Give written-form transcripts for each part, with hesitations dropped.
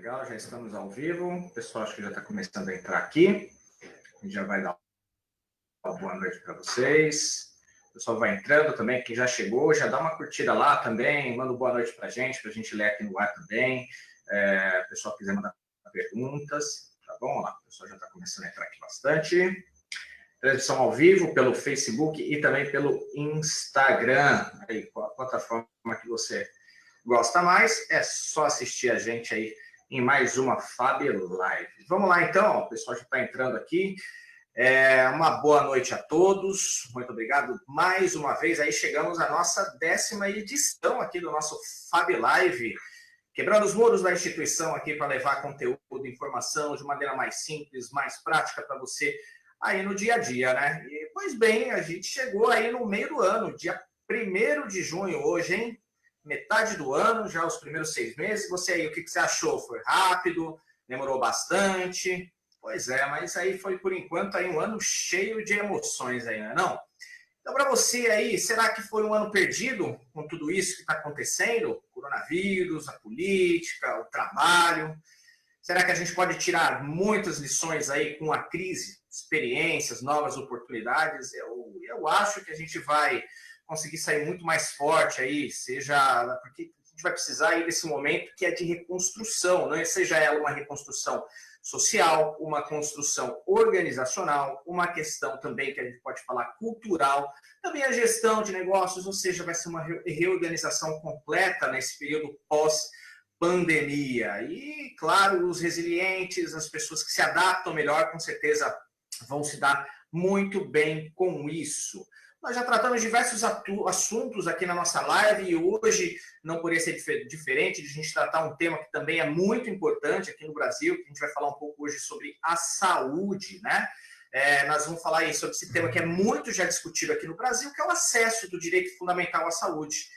Legal, já estamos ao vivo. O pessoal acho que já está começando a entrar aqui. A gente já vai dar uma boa noite para vocês. O pessoal vai entrando também, quem já chegou, já dá uma curtida lá também, manda boa noite para a gente ler aqui no ar também. O pessoal quiser mandar perguntas, tá bom? Lá, o pessoal já está começando a entrar aqui bastante. Transmissão ao vivo pelo Facebook e também pelo Instagram. Aí, qual a plataforma que você gosta mais, é só assistir a gente aí em mais uma Fab Live. Vamos lá, então, o pessoal já está entrando aqui. Uma boa noite a todos, muito obrigado mais uma vez. Aí chegamos à nossa 10ª edição aqui do nosso Fab Live, quebrando os muros da instituição aqui para levar conteúdo, informação de maneira mais simples, mais prática para você aí no dia a dia, né? E, pois bem, a gente chegou aí no meio do ano, dia 1º de junho hoje, hein? Metade do ano, já os primeiros 6 meses. Você aí, o que você achou? Foi rápido? Demorou bastante? Pois é, mas aí foi, por enquanto, aí um ano cheio de emoções aí, não? Então, para você aí, será que foi um ano perdido com tudo isso que está acontecendo? Coronavírus, a política, o trabalho. Será que a gente pode tirar muitas lições aí com a crise? Experiências, novas oportunidades? Eu acho que a gente vai conseguir sair muito mais forte aí, seja porque a gente vai precisar aí desse momento que é de reconstrução, né? Seja ela uma reconstrução social, uma construção organizacional, uma questão também que a gente pode falar cultural, também a gestão de negócios, ou seja, vai ser uma reorganização completa nesse período pós-pandemia. E, claro, os resilientes, as pessoas que se adaptam melhor, com certeza vão se dar muito bem com isso. Nós já tratamos diversos assuntos aqui na nossa live e hoje não poderia ser diferente de a gente tratar um tema que também é muito importante aqui no Brasil, que a gente vai falar um pouco hoje sobre a saúde, né? Nós vamos falar aí sobre esse tema que é muito já discutido aqui no Brasil, que é o acesso do direito fundamental à saúde.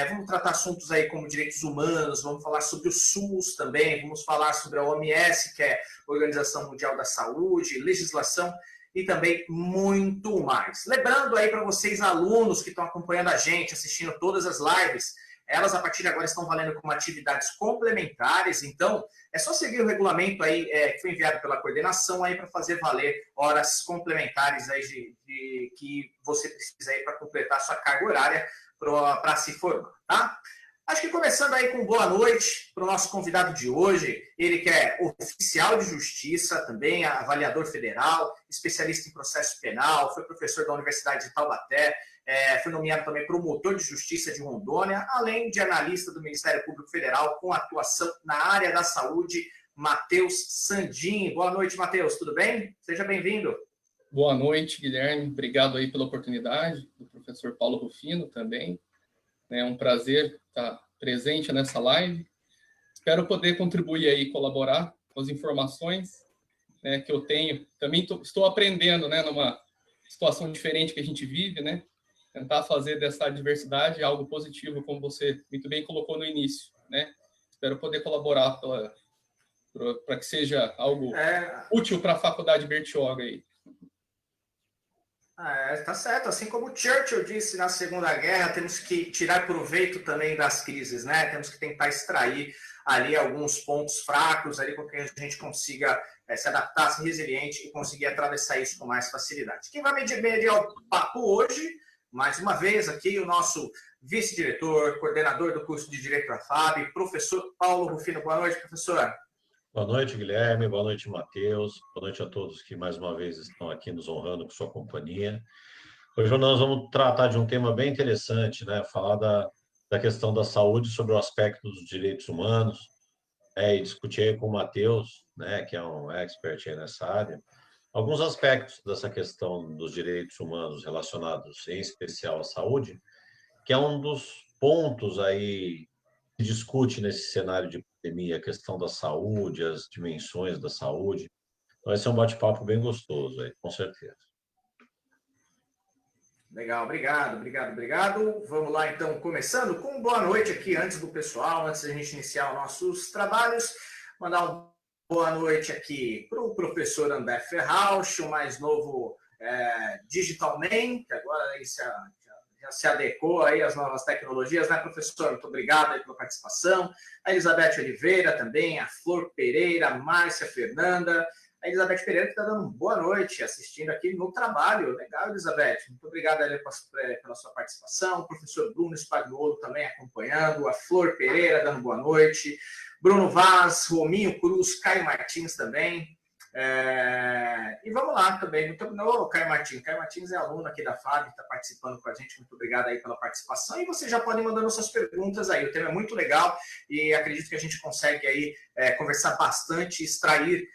Vamos tratar assuntos aí como direitos humanos, vamos falar sobre o SUS também, vamos falar sobre a OMS, que é a Organização Mundial da Saúde, legislação e também muito mais. Lembrando aí para vocês, alunos que estão acompanhando a gente, assistindo todas as lives, elas a partir de agora estão valendo como atividades complementares, então é só seguir o regulamento aí que foi enviado pela coordenação aí para fazer valer horas complementares aí que você precisa aí para completar a sua carga horária para se formar, tá? Acho que começando aí com boa noite para o nosso convidado de hoje, ele que é oficial de justiça, também avaliador federal, especialista em processo penal, foi professor da Universidade de Taubaté, foi nomeado também promotor de justiça de Rondônia, além de analista do Ministério Público Federal com atuação na área da saúde, Matheus Sandin. Boa noite, Matheus, tudo bem? Seja bem-vindo. Boa noite, Guilherme. Obrigado aí pela oportunidade, do professor Paulo Rufino também. É um prazer estar presente nessa live. Espero poder contribuir aí, colaborar com as informações, né, que eu tenho. Também estou aprendendo, né, numa situação diferente que a gente vive, né? Tentar fazer dessa diversidade algo positivo, como você muito bem colocou no início, né? Espero poder colaborar para que seja algo útil para a Faculdade Bertioga aí. Tá certo. Assim como Churchill disse na Segunda Guerra, temos que tirar proveito também das crises, né? Temos que tentar extrair ali alguns pontos fracos ali com que a gente consiga se adaptar, ser resiliente e conseguir atravessar isso com mais facilidade. Quem vai medir o papo hoje, mais uma vez aqui, o nosso vice-diretor, coordenador do curso de Direito da FAB, professor Paulo Rufino. Boa noite, professor. Boa noite, Guilherme. Boa noite, Matheus. Boa noite a todos que mais uma vez estão aqui nos honrando com sua companhia. Hoje nós vamos tratar de um tema bem interessante, né? Falar da questão da saúde sobre o aspecto dos direitos humanos, e discutir aí com o Matheus, né, que é um expert aí nessa área, alguns aspectos dessa questão dos direitos humanos relacionados, em especial à saúde, que é um dos pontos aí que discute nesse cenário de pandemia, a questão da saúde, as dimensões da saúde. Então, vai ser um bate-papo bem gostoso aí, com certeza. Legal, obrigado. Vamos lá, então, começando com boa noite aqui antes do pessoal, antes da gente iniciar os nossos trabalhos. Mandar uma boa noite aqui para o professor André Ferrausch, o mais novo Digital Man, que agora já já se adequou aí às novas tecnologias, né, professor? Muito obrigado aí pela participação. A Elizabeth Oliveira também, a Flor Pereira, a Márcia Fernanda, a Elizabeth Pereira que está dando boa noite, assistindo aqui no trabalho. Legal, Elizabeth. Muito obrigado aí pela sua participação. O professor Bruno Spagnuolo também acompanhando, a Flor Pereira dando boa noite, Bruno Vaz, Rominho Cruz, Caio Martins também. E vamos lá também. Caio Martins. Caio Martins é aluno aqui da FAB, está participando com a gente. Muito obrigado aí pela participação. E você já pode mandando suas perguntas aí. O tema é muito legal e acredito que a gente consegue aí conversar bastante, extrair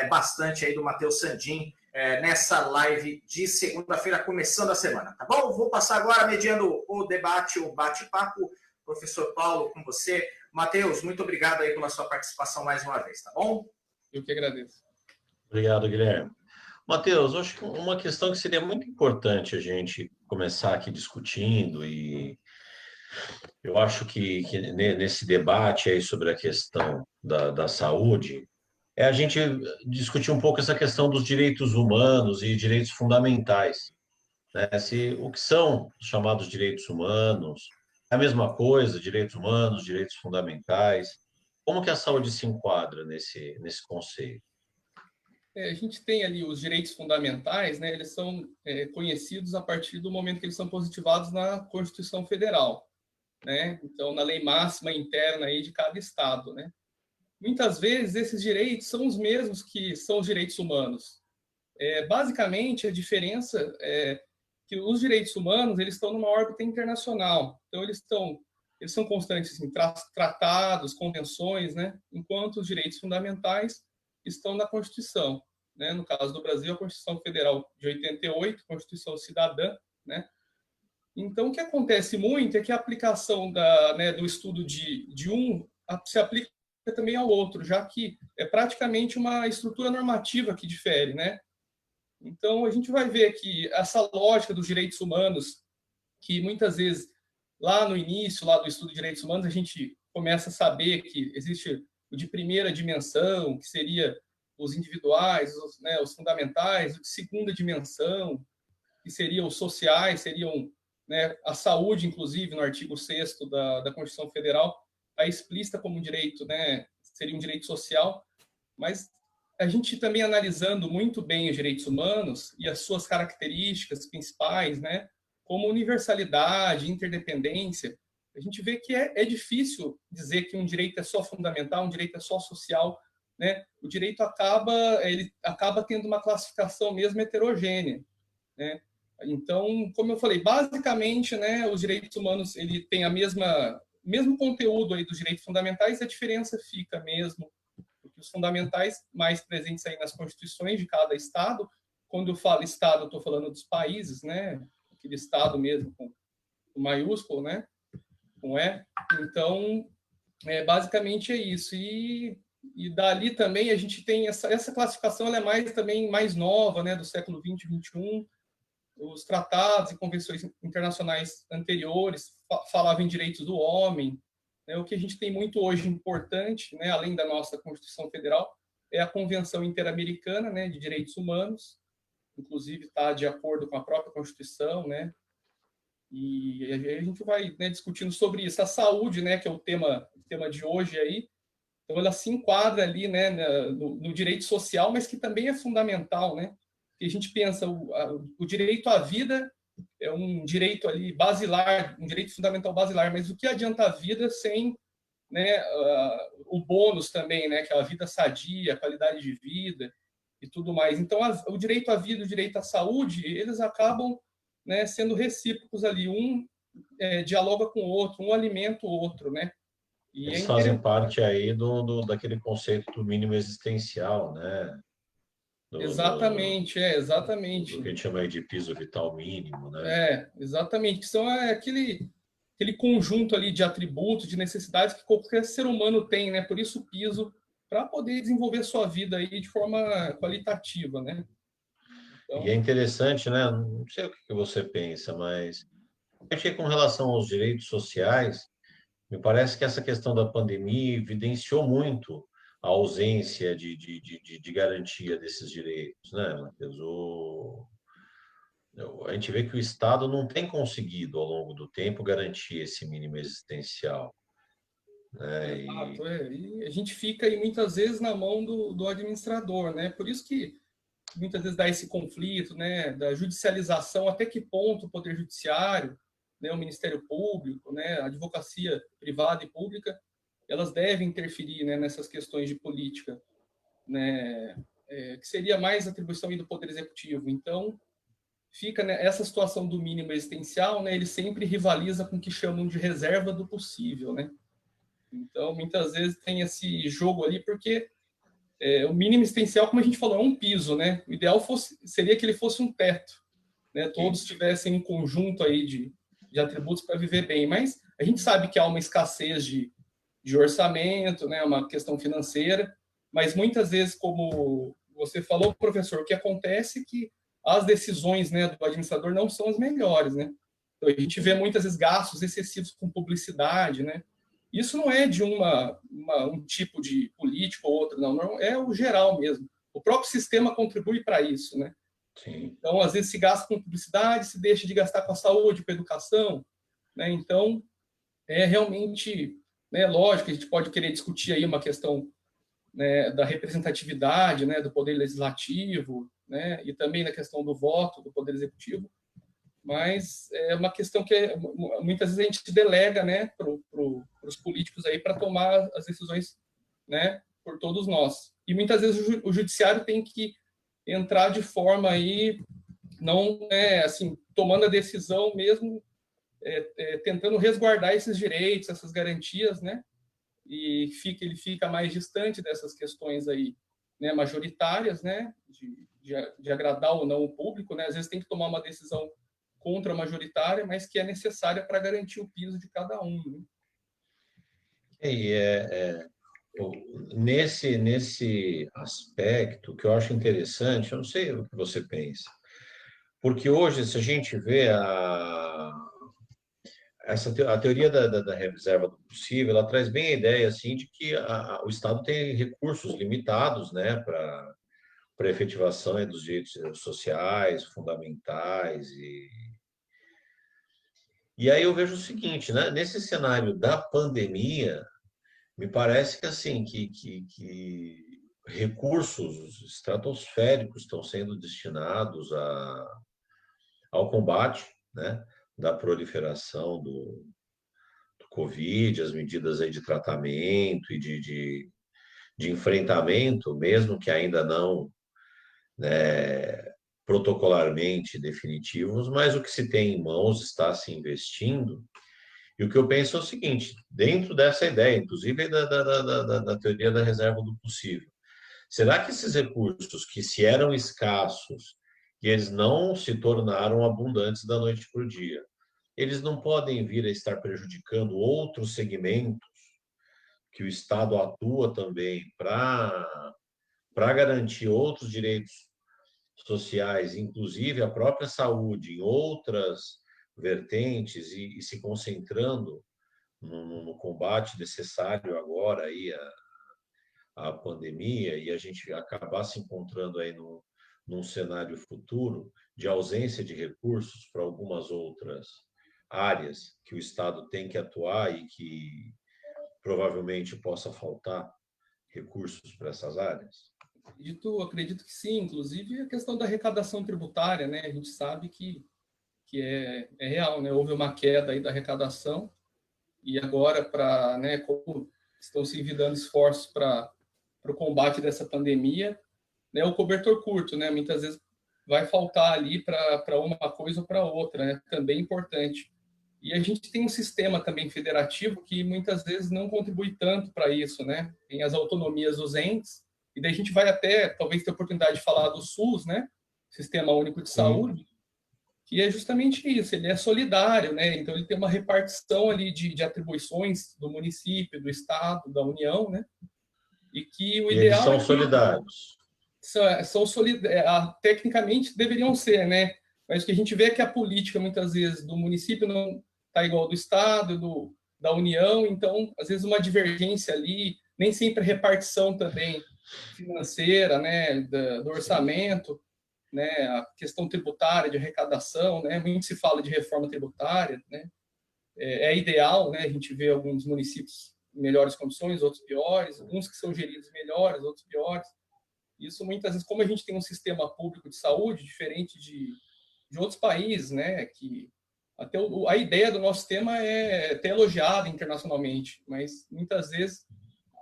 bastante aí do Matheus Sandin nessa live de segunda-feira, começando a semana, tá bom? Vou passar agora mediando o debate, o bate-papo. Professor Paulo, com você. Matheus, muito obrigado aí pela sua participação mais uma vez, tá bom? Eu que agradeço. Obrigado, Guilherme. Matheus, acho que uma questão que seria muito importante a gente começar aqui discutindo, e eu acho que nesse debate aí sobre a questão da saúde, é a gente discutir um pouco essa questão dos direitos humanos e direitos fundamentais, né? O que são os chamados direitos humanos, é a mesma coisa, direitos humanos, direitos fundamentais, como que a saúde se enquadra nesse conceito? A gente tem ali os direitos fundamentais, né? Eles são conhecidos a partir do momento que eles são positivados na Constituição Federal, né? Então, na lei máxima interna aí de cada estado, né? Muitas vezes esses direitos são os mesmos que são os direitos humanos. Basicamente, a diferença é que os direitos humanos eles estão numa órbita internacional. Então, eles são constantes, assim, tratados, convenções, né? Enquanto os direitos fundamentais estão na Constituição, né? No caso do Brasil, a Constituição Federal de 88, Constituição Cidadã, né? Então, o que acontece muito é que a aplicação do estudo de um se aplica também ao outro, já que é praticamente uma estrutura normativa que difere, né? Então, a gente vai ver que essa lógica dos direitos humanos, que muitas vezes, lá no início lá do estudo de direitos humanos, a gente começa a saber que existe o de primeira dimensão, que seria os individuais, os fundamentais, o de segunda dimensão, que seriam os sociais, seriam, né, a saúde, inclusive, no artigo 6º da Constituição Federal, está explícita como um direito, né, seria um direito social, mas a gente também analisando muito bem os direitos humanos e as suas características principais, né, como universalidade, interdependência, a gente vê que é difícil dizer que um direito é só fundamental, um direito é só social, né? O direito acaba tendo uma classificação mesmo heterogênea, né? Então, como eu falei, basicamente, né, os direitos humanos ele tem mesmo conteúdo aí dos direitos fundamentais, a diferença fica mesmo porque os fundamentais mais presentes aí nas constituições de cada estado. Quando eu falo estado, eu estou falando dos países, né? Aquele estado mesmo com maiúsculo, né? Com E. Então, basicamente é isso. E dali também a gente tem essa classificação, ela é mais nova, né? Do século 20 e 21. Os tratados e convenções internacionais anteriores falavam em direitos do homem. O que a gente tem muito hoje importante, né, além da nossa Constituição Federal, é a Convenção Interamericana, né, de Direitos Humanos, inclusive está de acordo com a própria Constituição, né, e a gente vai, né, discutindo sobre isso. A saúde, né, que é o tema de hoje aí, então ela se enquadra ali, né, no direito social, mas que também é fundamental, né, que a gente pensa o direito à vida é um direito ali basilar, um direito fundamental basilar, mas o que adianta a vida sem, né, o bônus também, né, que é a vida sadia, a qualidade de vida e tudo mais. Então, o direito à vida, o direito à saúde, eles acabam, né, sendo recíprocos ali, dialoga com o outro, um alimenta o outro, né? E Eles fazem parte aí daquele conceito do mínimo existencial, né? Exatamente, exatamente. Do que a gente chama aí de piso vital mínimo, né? Exatamente, que são aquele conjunto ali de atributos, de necessidades que qualquer ser humano tem, né? Por isso o piso, para poder desenvolver sua vida aí de forma qualitativa, né? Então... E é interessante, né? Não sei o que você pensa, mas acho que com relação aos direitos sociais, me parece que essa questão da pandemia evidenciou muito a ausência de garantia desses direitos, né, Matheus? a gente vê que o Estado não tem conseguido, ao longo do tempo, garantir esse mínimo existencial, né? Exato, e a gente fica aí muitas vezes na mão do administrador, né? Por isso que muitas vezes dá esse conflito, né, da judicialização, até que ponto o Poder Judiciário, né, o Ministério Público, né, a advocacia privada e pública, elas devem interferir, né, nessas questões de política, né, que seria mais atribuição aí do Poder Executivo. Então, fica, né, essa situação do mínimo existencial, né, ele sempre rivaliza com o que chamam de reserva do possível, né? Então, muitas vezes tem esse jogo ali, porque o mínimo existencial, como a gente falou, é um piso, né? O ideal seria que ele fosse um teto, né? Todos tivessem um conjunto aí de atributos para viver bem, mas a gente sabe que há uma escassez de orçamento, né? Uma questão financeira, mas muitas vezes, como você falou, professor, o que acontece é que as decisões, né, do administrador não são as melhores, né? Então, a gente vê muitas vezes gastos excessivos com publicidade, né? Isso não é de um tipo de político ou outro, não, é o geral mesmo. O próprio sistema contribui para isso, né? Sim. Então, às vezes, se gasta com publicidade, se deixa de gastar com a saúde, com a educação, né? Então, é realmente, né, lógico, a gente pode querer discutir aí uma questão, né, da representatividade, né, do poder legislativo, né, e também na questão do voto do poder executivo, mas é uma questão que muitas vezes a gente delega, né, para os políticos aí para tomar as decisões, né, por todos nós. E muitas vezes o judiciário tem que entrar de forma aí, não assim, tomando a decisão mesmo, tentando resguardar esses direitos, essas garantias, né, e ele fica mais distante dessas questões aí, né, majoritárias, né, de agradar ou não o público, né, às vezes tem que tomar uma decisão contra a majoritária, mas que é necessária para garantir o piso de cada um. Né? E nesse aspecto que eu acho interessante, eu não sei o que você pensa, porque hoje, se a gente vê a teoria da reserva do possível, ela traz bem a ideia assim, de que o Estado tem recursos limitados, né, para efetivação dos direitos sociais, fundamentais. E aí eu vejo o seguinte, né, nesse cenário da pandemia, me parece que assim que recursos estratosféricos estão sendo destinados ao combate, né, da proliferação do Covid, as medidas aí de tratamento e de enfrentamento, mesmo que ainda não, né, protocolarmente definitivos, mas o que se tem em mãos está se investindo. E o que eu penso é o seguinte, dentro dessa ideia, inclusive da teoria da reserva do possível, será que esses recursos que se eram escassos e eles não se tornaram abundantes da noite para o dia, eles não podem vir a estar prejudicando outros segmentos que o Estado atua também para garantir outros direitos sociais, inclusive a própria saúde, em outras vertentes e se concentrando no combate necessário agora aí a pandemia e a gente acabar se encontrando aí num cenário futuro de ausência de recursos para algumas outras áreas que o Estado tem que atuar e que provavelmente possa faltar recursos para essas áreas? Acredito que sim, inclusive a questão da arrecadação tributária, né? A gente sabe que é real, né? Houve uma queda aí da arrecadação e agora, né, como estão se envidando esforços para o combate dessa pandemia, né, o cobertor curto, né? Muitas vezes vai faltar ali para uma coisa ou para outra, né? Também importante. E a gente tem um sistema também federativo que muitas vezes não contribui tanto para isso, né? Tem as autonomias dos entes, e daí a gente vai até, talvez, ter a oportunidade de falar do SUS, né? Sistema Único de Saúde, que é justamente isso, ele é solidário, né? Então ele tem uma repartição ali de atribuições do município, do estado, da União, né? E que o E eles ideal é são que solidários. tecnicamente deveriam ser, né? Mas o que a gente vê é que a política, muitas vezes, do município não está igual ao do Estado, da União, então, às vezes, uma divergência ali, nem sempre a repartição também financeira, né, do orçamento. né, a questão tributária, de arrecadação, né, muito se fala de reforma tributária, né, é ideal, né, a gente vê alguns municípios em melhores condições, outros piores, uns que são geridos melhores, outros piores. Isso muitas vezes, como a gente tem um sistema público de saúde diferente de outros países, né, que até a ideia do nosso sistema é até elogiada internacionalmente, mas muitas vezes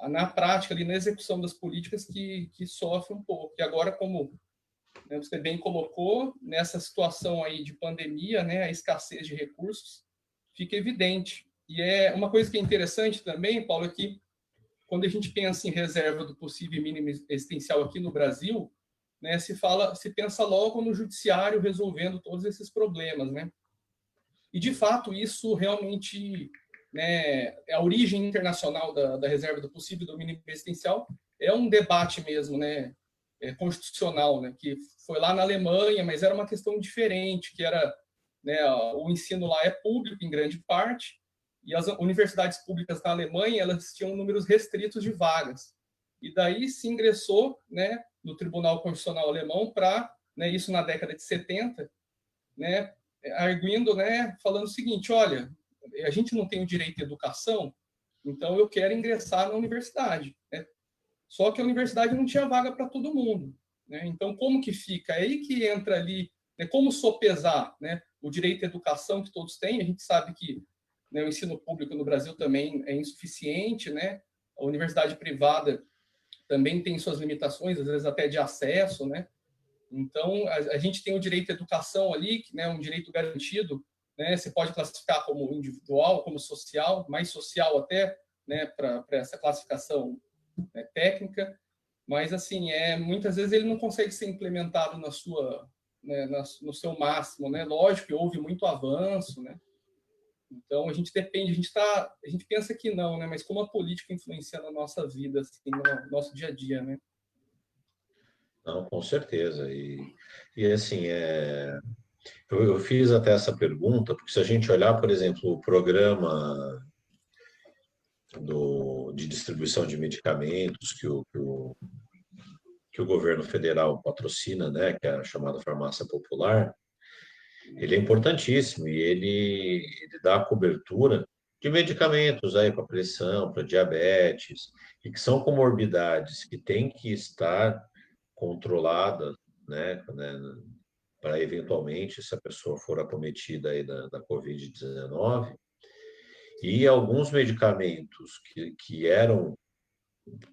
na prática, ali, na execução das políticas que sofre um pouco. E agora, como, né, você bem colocou, nessa situação aí de pandemia, né, a escassez de recursos fica evidente. E é uma coisa que é interessante também, Paulo, é que quando a gente pensa em reserva do possível mínimo existencial aqui no Brasil, né, se pensa logo no judiciário resolvendo todos esses problemas, né? E de fato isso realmente, né, a origem internacional da reserva do possível do mínimo existencial é um debate mesmo, né, constitucional, né, que foi lá na Alemanha, mas era uma questão diferente, que era, né, o ensino lá é público em grande parte, e as universidades públicas na Alemanha, elas tinham números restritos de vagas. E daí se ingressou, né, no Tribunal Constitucional Alemão para, né, isso na década de 70, né, arguindo, né, falando o seguinte, olha, a gente não tem o direito à educação, então eu quero ingressar na universidade, né? Só que a universidade não tinha vaga para todo mundo, né? Então, como que fica? É aí que entra ali, né, como sopesar, né, o direito à educação que todos têm. A gente sabe que, né, o ensino público no Brasil também é insuficiente, né? A universidade privada também tem suas limitações, às vezes até de acesso, né? Então, a gente tem o direito à educação ali, que, né, um direito garantido, né? Você pode classificar como individual, como social, mais social até, né, para essa classificação, né, técnica, mas assim, muitas vezes ele não consegue ser implementado na sua, né, no seu máximo, né? Lógico que houve muito avanço, né? Então a gente depende, a gente pensa que não, né? Mas como a política influencia na nossa vida, assim, no nosso dia a dia, né? Não, com certeza. E assim, eu fiz até essa pergunta, porque se a gente olhar, por exemplo, o programa de distribuição de medicamentos que o governo federal patrocina, né, que é a chamada farmácia popular, ele é importantíssimo e ele dá cobertura de medicamentos aí para pressão, para diabetes, e que são comorbidades que têm que estar controladas, né, para eventualmente, se a pessoa for acometida aí da Covid-19, e alguns medicamentos que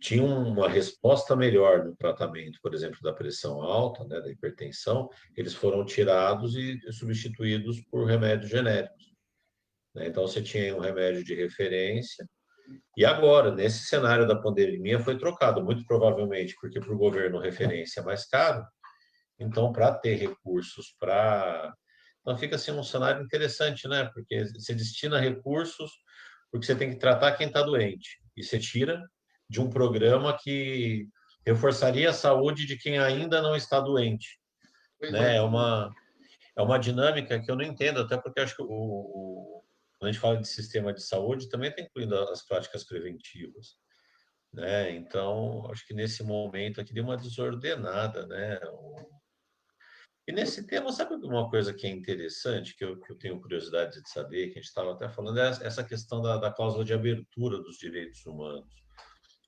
tinham uma resposta melhor no tratamento, por exemplo, da pressão alta, né, da hipertensão, eles foram tirados e substituídos por remédios genéricos, né? Então, você tinha um remédio de referência, e agora, nesse cenário da pandemia, foi trocado, muito provavelmente porque para o governo referência é mais caro, então, para ter recursos para... Então, fica assim um cenário interessante, né? Porque você destina recursos porque você tem que tratar quem está doente, e você tira de um programa que reforçaria a saúde de quem ainda não está doente, Pois né? é. É uma dinâmica que eu não entendo, até porque acho que quando a gente fala de sistema de saúde, também está incluindo as práticas preventivas, né? Então, acho que nesse momento aqui deu uma desordenada, né? E nesse tema, sabe uma coisa que é interessante, que eu tenho curiosidade de saber, que a gente estava até falando, é essa questão da cláusula de abertura dos direitos humanos.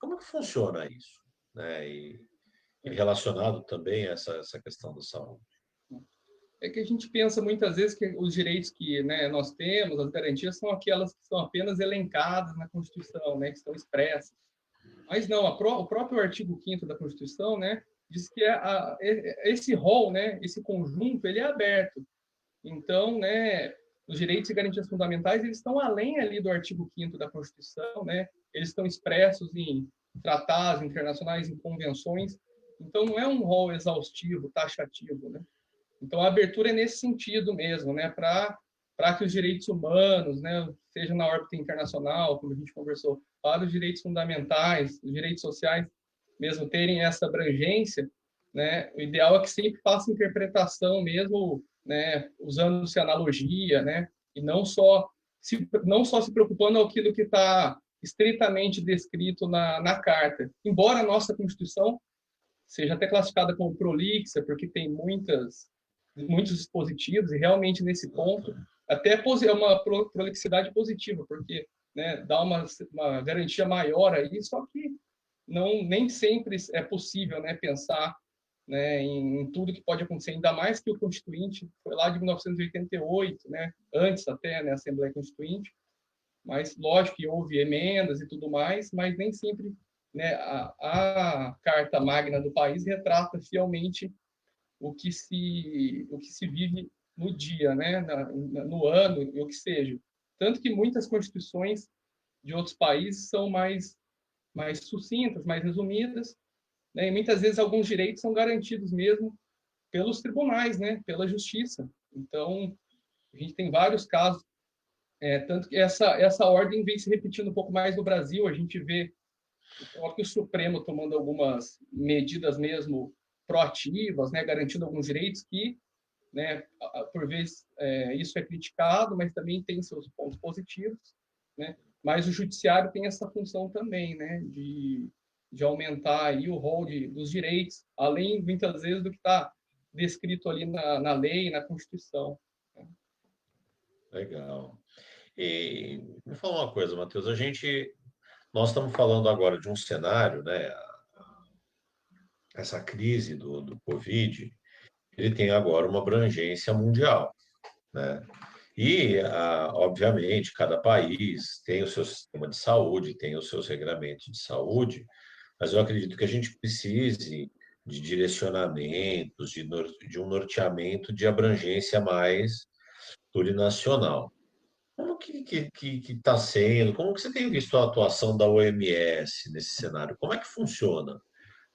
Como é que funciona isso? Né? E relacionado também a essa questão da saúde. É que a gente pensa muitas vezes que os direitos que, né, nós temos, as garantias, são aquelas que são apenas elencadas na Constituição, né, que estão expressas. Mas não, o próprio artigo 5º da Constituição, né, diz que esse rol, né, esse conjunto, ele é aberto. Então, né, os direitos e garantias fundamentais, eles estão além ali do artigo 5º da Constituição, né? Eles estão expressos em tratados internacionais, em convenções. Então, não é um rol exaustivo, taxativo, né? Então, a abertura é nesse sentido mesmo, né? Para que os direitos humanos, né, seja na órbita internacional, como a gente conversou, para os direitos fundamentais, os direitos sociais, mesmo terem essa abrangência, né? O ideal é que sempre faça interpretação mesmo, né, usando-se analogia, né? E não só se preocupando com aquilo que está estritamente descrito na carta. Embora a nossa Constituição seja até classificada como prolixa, porque tem muitos dispositivos, e realmente nesse ponto, até é uma prolixidade positiva, porque, né, dá uma garantia maior aí, só que nem sempre é possível, né, pensar, né, em tudo que pode acontecer, ainda mais que o Constituinte foi lá de 1988, né, antes até, né, a Assembleia Constituinte, mas lógico que houve emendas e tudo mais, mas nem sempre, né, a Carta Magna do país retrata fielmente o que se vive no dia, né, no ano, e o que seja. Tanto que muitas constituições de outros países são mais sucintas, mais resumidas, né, e muitas vezes alguns direitos são garantidos mesmo pelos tribunais, né, pela justiça. Então, a gente tem vários casos, tanto que essa ordem vem se repetindo um pouco mais no Brasil. A gente vê o próprio Supremo tomando algumas medidas mesmo proativas, né, garantindo alguns direitos que, né, por vezes isso é criticado, mas também tem seus pontos positivos, né? Mas o judiciário tem essa função também, né, de aumentar aí o rol dos direitos, além muitas vezes do que está descrito ali na lei, na Constituição. Legal. E me fala uma coisa, Matheus, nós estamos falando agora de um cenário, né? Essa crise do Covid, ele tem agora uma abrangência mundial, né? E, obviamente, cada país tem o seu sistema de saúde, tem os seus regramentos de saúde, mas eu acredito que a gente precise de direcionamentos, de um norteamento de abrangência mais plurinacional. Como que está sendo? Como que você tem visto a atuação da OMS nesse cenário? Como é que funciona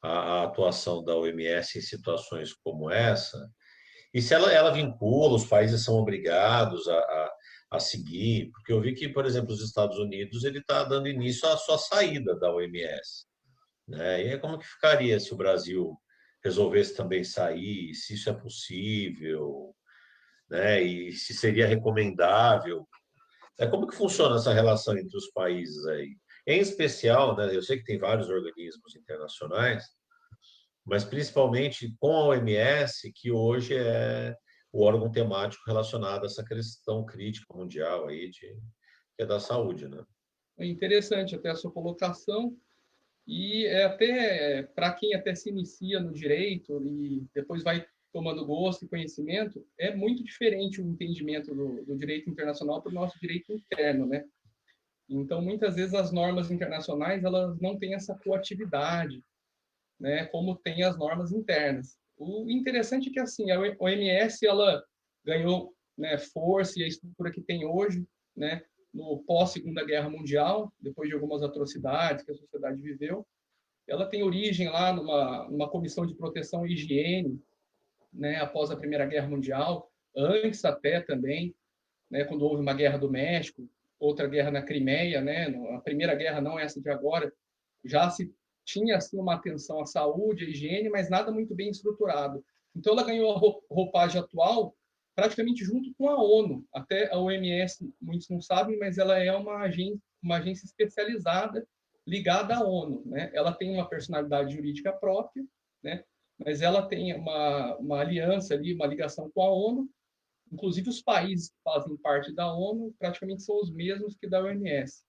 a atuação da OMS em situações como essa? E se ela vincula, os países são obrigados a seguir? Porque eu vi que, por exemplo, os Estados Unidos ele está dando início à sua saída da OMS, né? E aí, como que ficaria se o Brasil resolvesse também sair? Se isso é possível, né? E se seria recomendável? Como que funciona essa relação entre os países aí? Em especial, né, eu sei que tem vários organismos internacionais, mas principalmente com a OMS, que hoje é o órgão temático relacionado a essa questão crítica mundial aí que é da saúde, né? É interessante até a sua colocação, e é até para quem até se inicia no direito e depois vai tomando gosto e conhecimento, é muito diferente o entendimento do direito internacional para o nosso direito interno, né? Então, muitas vezes as normas internacionais elas não têm essa coatividade, né, como tem as normas internas. O interessante é que assim a OMS ela ganhou, né, força e a estrutura que tem hoje, né, no pós Segunda Guerra Mundial, depois de algumas atrocidades que a sociedade viveu. Ela tem origem lá numa comissão de proteção e higiene, né, após a Primeira Guerra Mundial, antes até também, né, quando houve uma guerra do México, outra guerra na Crimeia, né, a Primeira Guerra não essa de agora, já se tinha assim uma atenção à saúde, à higiene, mas nada muito bem estruturado. Então ela ganhou a roupagem atual praticamente junto com a ONU. Até a OMS, muitos não sabem, mas ela é uma agência especializada ligada à ONU, né? Ela tem uma personalidade jurídica própria, né? Mas ela tem uma aliança ali, uma ligação com a ONU. Inclusive os países que fazem parte da ONU praticamente são os mesmos que da OMS,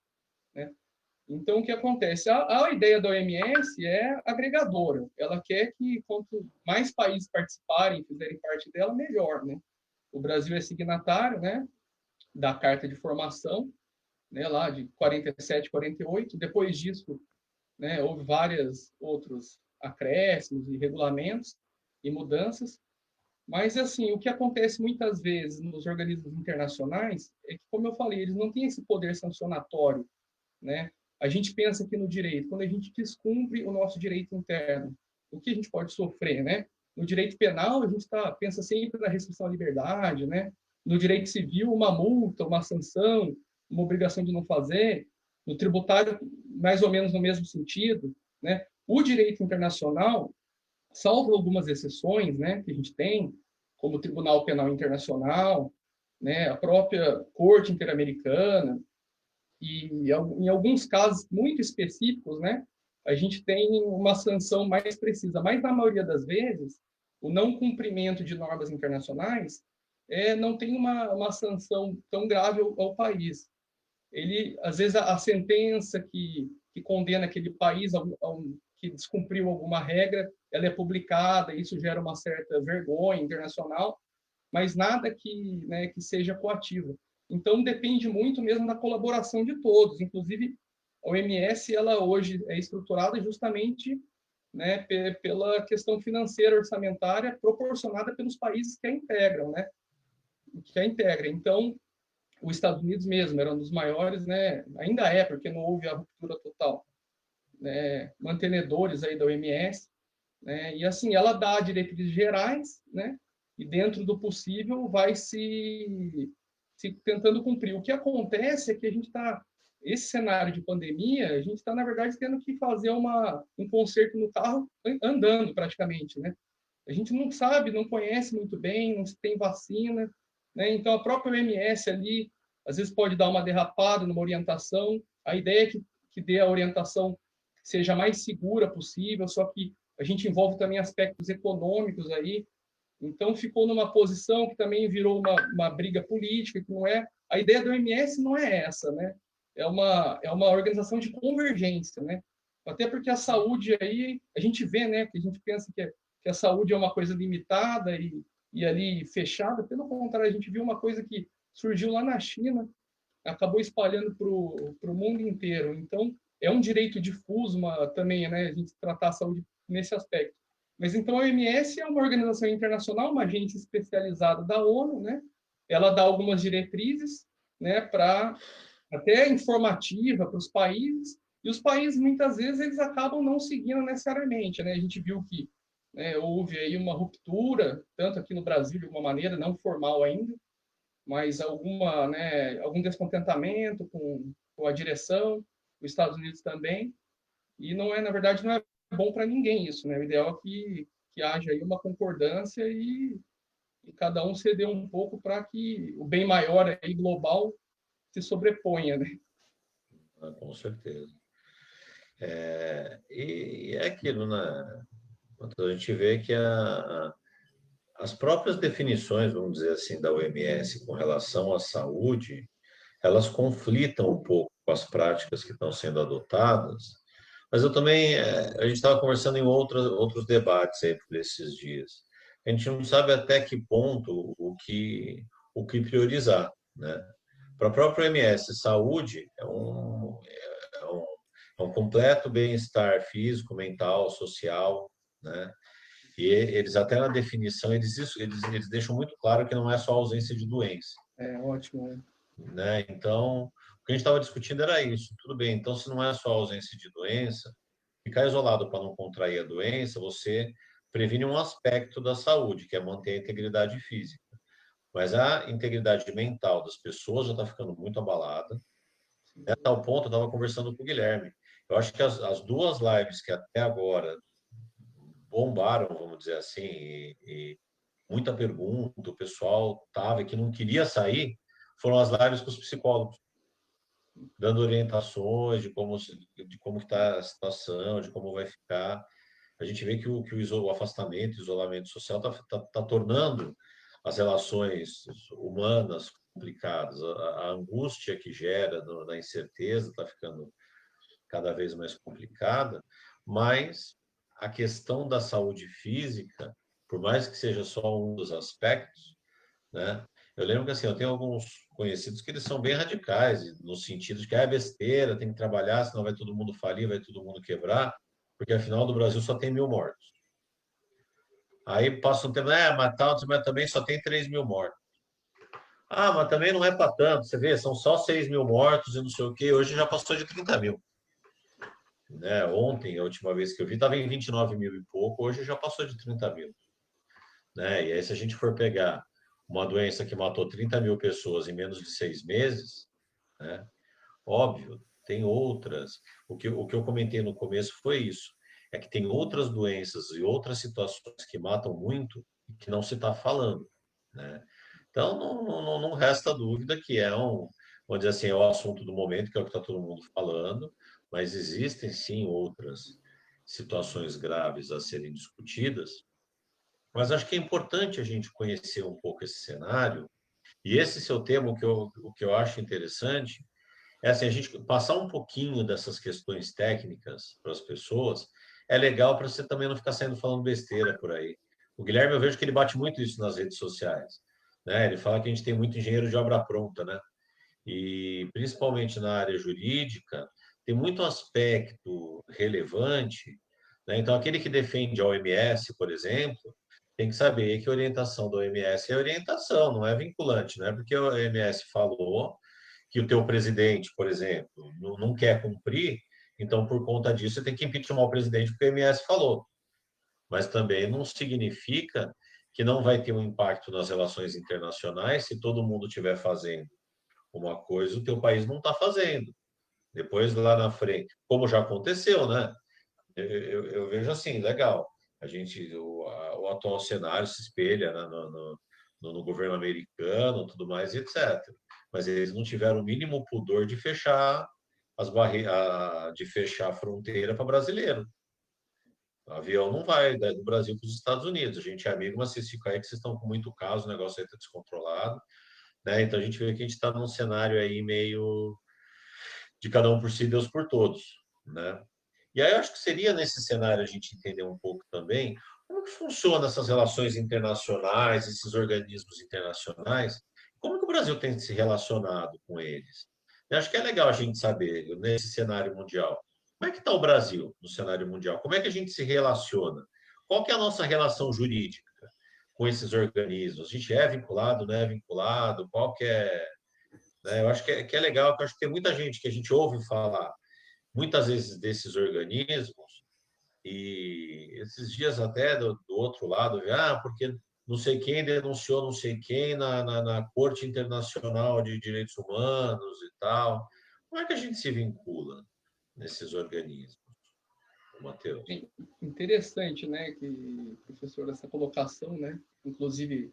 né? Então, o que acontece? A ideia da OMS é agregadora. Ela quer que quanto mais países participarem, fizerem parte dela, melhor, né? O Brasil é signatário, né, da Carta de Formação, né, lá de 47, 48. Depois disso, né, houve vários outros acréscimos e regulamentos e mudanças. Mas, assim, o que acontece muitas vezes nos organismos internacionais é que, como eu falei, eles não têm esse poder sancionatório, né? A gente pensa aqui no direito, quando a gente descumpre o nosso direito interno, o que a gente pode sofrer, né? No direito penal, a gente pensa sempre na restrição à liberdade, né? No direito civil, uma multa, uma sanção, uma obrigação de não fazer. No tributário, mais ou menos no mesmo sentido, né? O direito internacional, salvo algumas exceções, né, que a gente tem, como o Tribunal Penal Internacional, né, a própria Corte Interamericana, e em alguns casos muito específicos, né, a gente tem uma sanção mais precisa. Mas, na maioria das vezes, o não cumprimento de normas internacionais não tem uma sanção tão grave ao país. Ele, às vezes, a sentença que condena aquele país que descumpriu alguma regra, ela é publicada, isso gera uma certa vergonha internacional, mas nada que seja coativo. Então, depende muito mesmo da colaboração de todos. Inclusive, a OMS, ela hoje é estruturada justamente, né, pela questão financeira orçamentária proporcionada pelos países que a integram, né? Então, os Estados Unidos mesmo era um dos maiores, né? Ainda é, porque não houve a ruptura total, né? Mantenedores aí da OMS, né? E assim, ela dá diretrizes gerais, né? E dentro do possível vai se tentando cumprir. O que acontece é que a gente está esse cenário de pandemia, a gente está na verdade tendo que fazer um conserto no carro andando praticamente, né? A gente não sabe, não conhece muito bem, não tem vacina, né? Então a própria OMS ali às vezes pode dar uma derrapada numa orientação. A ideia é que dê a orientação que seja mais segura possível, só que a gente envolve também aspectos econômicos aí. Então ficou numa posição que também virou uma briga política, que não é. A ideia da OMS não é essa, né? É uma organização de convergência, né? Até porque a saúde aí, a gente vê, né? Que a gente pensa que a saúde é uma coisa limitada e ali fechada. Pelo contrário, a gente viu uma coisa que surgiu lá na China, acabou espalhando para o mundo inteiro. Então, é um direito difuso também, né? A gente tratar a saúde nesse aspecto. Mas então a OMS é uma organização internacional, uma agência especializada da ONU, né? Ela dá algumas diretrizes, né? Para até informativa para os países, e os países muitas vezes eles acabam não seguindo necessariamente, né? A gente viu que houve aí uma ruptura, tanto aqui no Brasil de alguma maneira, não formal ainda, mas algum descontentamento com a direção, os Estados Unidos também, e na verdade, não é bom para ninguém isso, né? O ideal é que haja aí uma concordância e cada um ceder um pouco para que o bem maior aí global se sobreponha, né? Com certeza. E é aquilo, né? A gente vê que as próprias definições, vamos dizer assim, da OMS com relação à saúde, elas conflitam um pouco com as práticas que estão sendo adotadas, mas eu também, a gente estava conversando em outros debates aí por esses dias. A gente não sabe até que ponto o que priorizar, né? Para a própria OMS, saúde é um, é um completo bem-estar físico, mental, social, né? E eles até na definição, eles deixam muito claro que não é só ausência de doença. É ótimo, Né? Então, o que a gente estava discutindo era isso. Tudo bem, então se não é só ausência de doença, ficar isolado para não contrair a doença, você previne um aspecto da saúde, que é manter a integridade física. Mas a integridade mental das pessoas já está ficando muito abalada. A tal ponto, eu estava conversando com o Guilherme. Eu acho que as duas lives que até agora bombaram, vamos dizer assim, e muita pergunta, o pessoal estava que não queria sair, foram as lives com os psicólogos, dando orientações de como está a situação, de como vai ficar. A gente vê que o afastamento, o isolamento social está tornando as relações humanas complicadas. A angústia que gera na incerteza está ficando cada vez mais complicada, mas a questão da saúde física, por mais que seja só um dos aspectos, né? Eu lembro que assim, eu tenho alguns conhecidos que eles são bem radicais, no sentido de que é besteira, tem que trabalhar, senão vai todo mundo falir, vai todo mundo quebrar, porque afinal do Brasil só tem 1.000 mortos. Aí passa um tempo, mas também só tem 3.000 mortos. Ah, mas também não é para tanto, você vê, são só 6.000 mortos e não sei o quê, hoje já passou de 30.000. Né? Ontem, a última vez que eu vi, estava em 29.000 e pouco, hoje já passou de 30.000. Né? E aí, se a gente for pegar uma doença que matou 30.000 pessoas em menos de 6 meses, né? Óbvio, tem outras. O que eu comentei no começo foi isso. É que tem outras doenças e outras situações que matam muito e que não se está falando. Né? Então, não resta dúvida que vamos dizer assim, é o assunto do momento, que é o que está todo mundo falando, mas existem sim outras situações graves a serem discutidas. Mas acho que é importante a gente conhecer um pouco esse cenário, e esse seu tema, o que eu acho interessante, é assim, a gente passar um pouquinho dessas questões técnicas para as pessoas, é legal para você também não ficar saindo falando besteira por aí. O Guilherme, eu vejo que ele bate muito isso nas redes sociais, né? Ele fala que a gente tem muito engenheiro de obra pronta, né? E principalmente na área jurídica, tem muito aspecto relevante, né? Então, aquele que defende a OMS, por exemplo, tem que saber que a orientação da OMS é orientação, não é vinculante, não é porque a OMS falou que o teu presidente, por exemplo, não quer cumprir, então, por conta disso, você tem que impeachment o presidente porque a OMS falou. Mas também não significa que não vai ter um impacto nas relações internacionais se todo mundo estiver fazendo uma coisa, o teu país não está fazendo. Depois, lá na frente, como já aconteceu, né? Eu vejo assim, legal. O atual cenário se espelha, né, no governo americano, tudo mais, etc. Mas eles não tiveram o mínimo pudor de fechar de fechar a fronteira para brasileiro. O avião não vai do Brasil para os Estados Unidos. A gente é amigo, mas vocês ficam aí que vocês estão com muito caso, o negócio aí está descontrolado, né? Então a gente vê que a gente está num cenário aí meio de cada um por si, Deus por todos, né? E aí eu acho que seria nesse cenário a gente entender um pouco também como que funcionam essas relações internacionais, esses organismos internacionais, como que o Brasil tem se relacionado com eles. Eu acho que é legal a gente saber, nesse cenário mundial, como é que está o Brasil no cenário mundial? Como é que a gente se relaciona? Qual que é a nossa relação jurídica com esses organismos? A gente é vinculado, não é vinculado? Qual que é, né? Eu acho que é legal, porque eu acho que tem muita gente que a gente ouve falar muitas vezes desses organismos, e esses dias até do outro lado, porque não sei quem denunciou não sei quem na Corte Internacional de Direitos Humanos e tal. Como é que a gente se vincula nesses organismos, Matheus? Interessante, né, que, professor, essa colocação, né, inclusive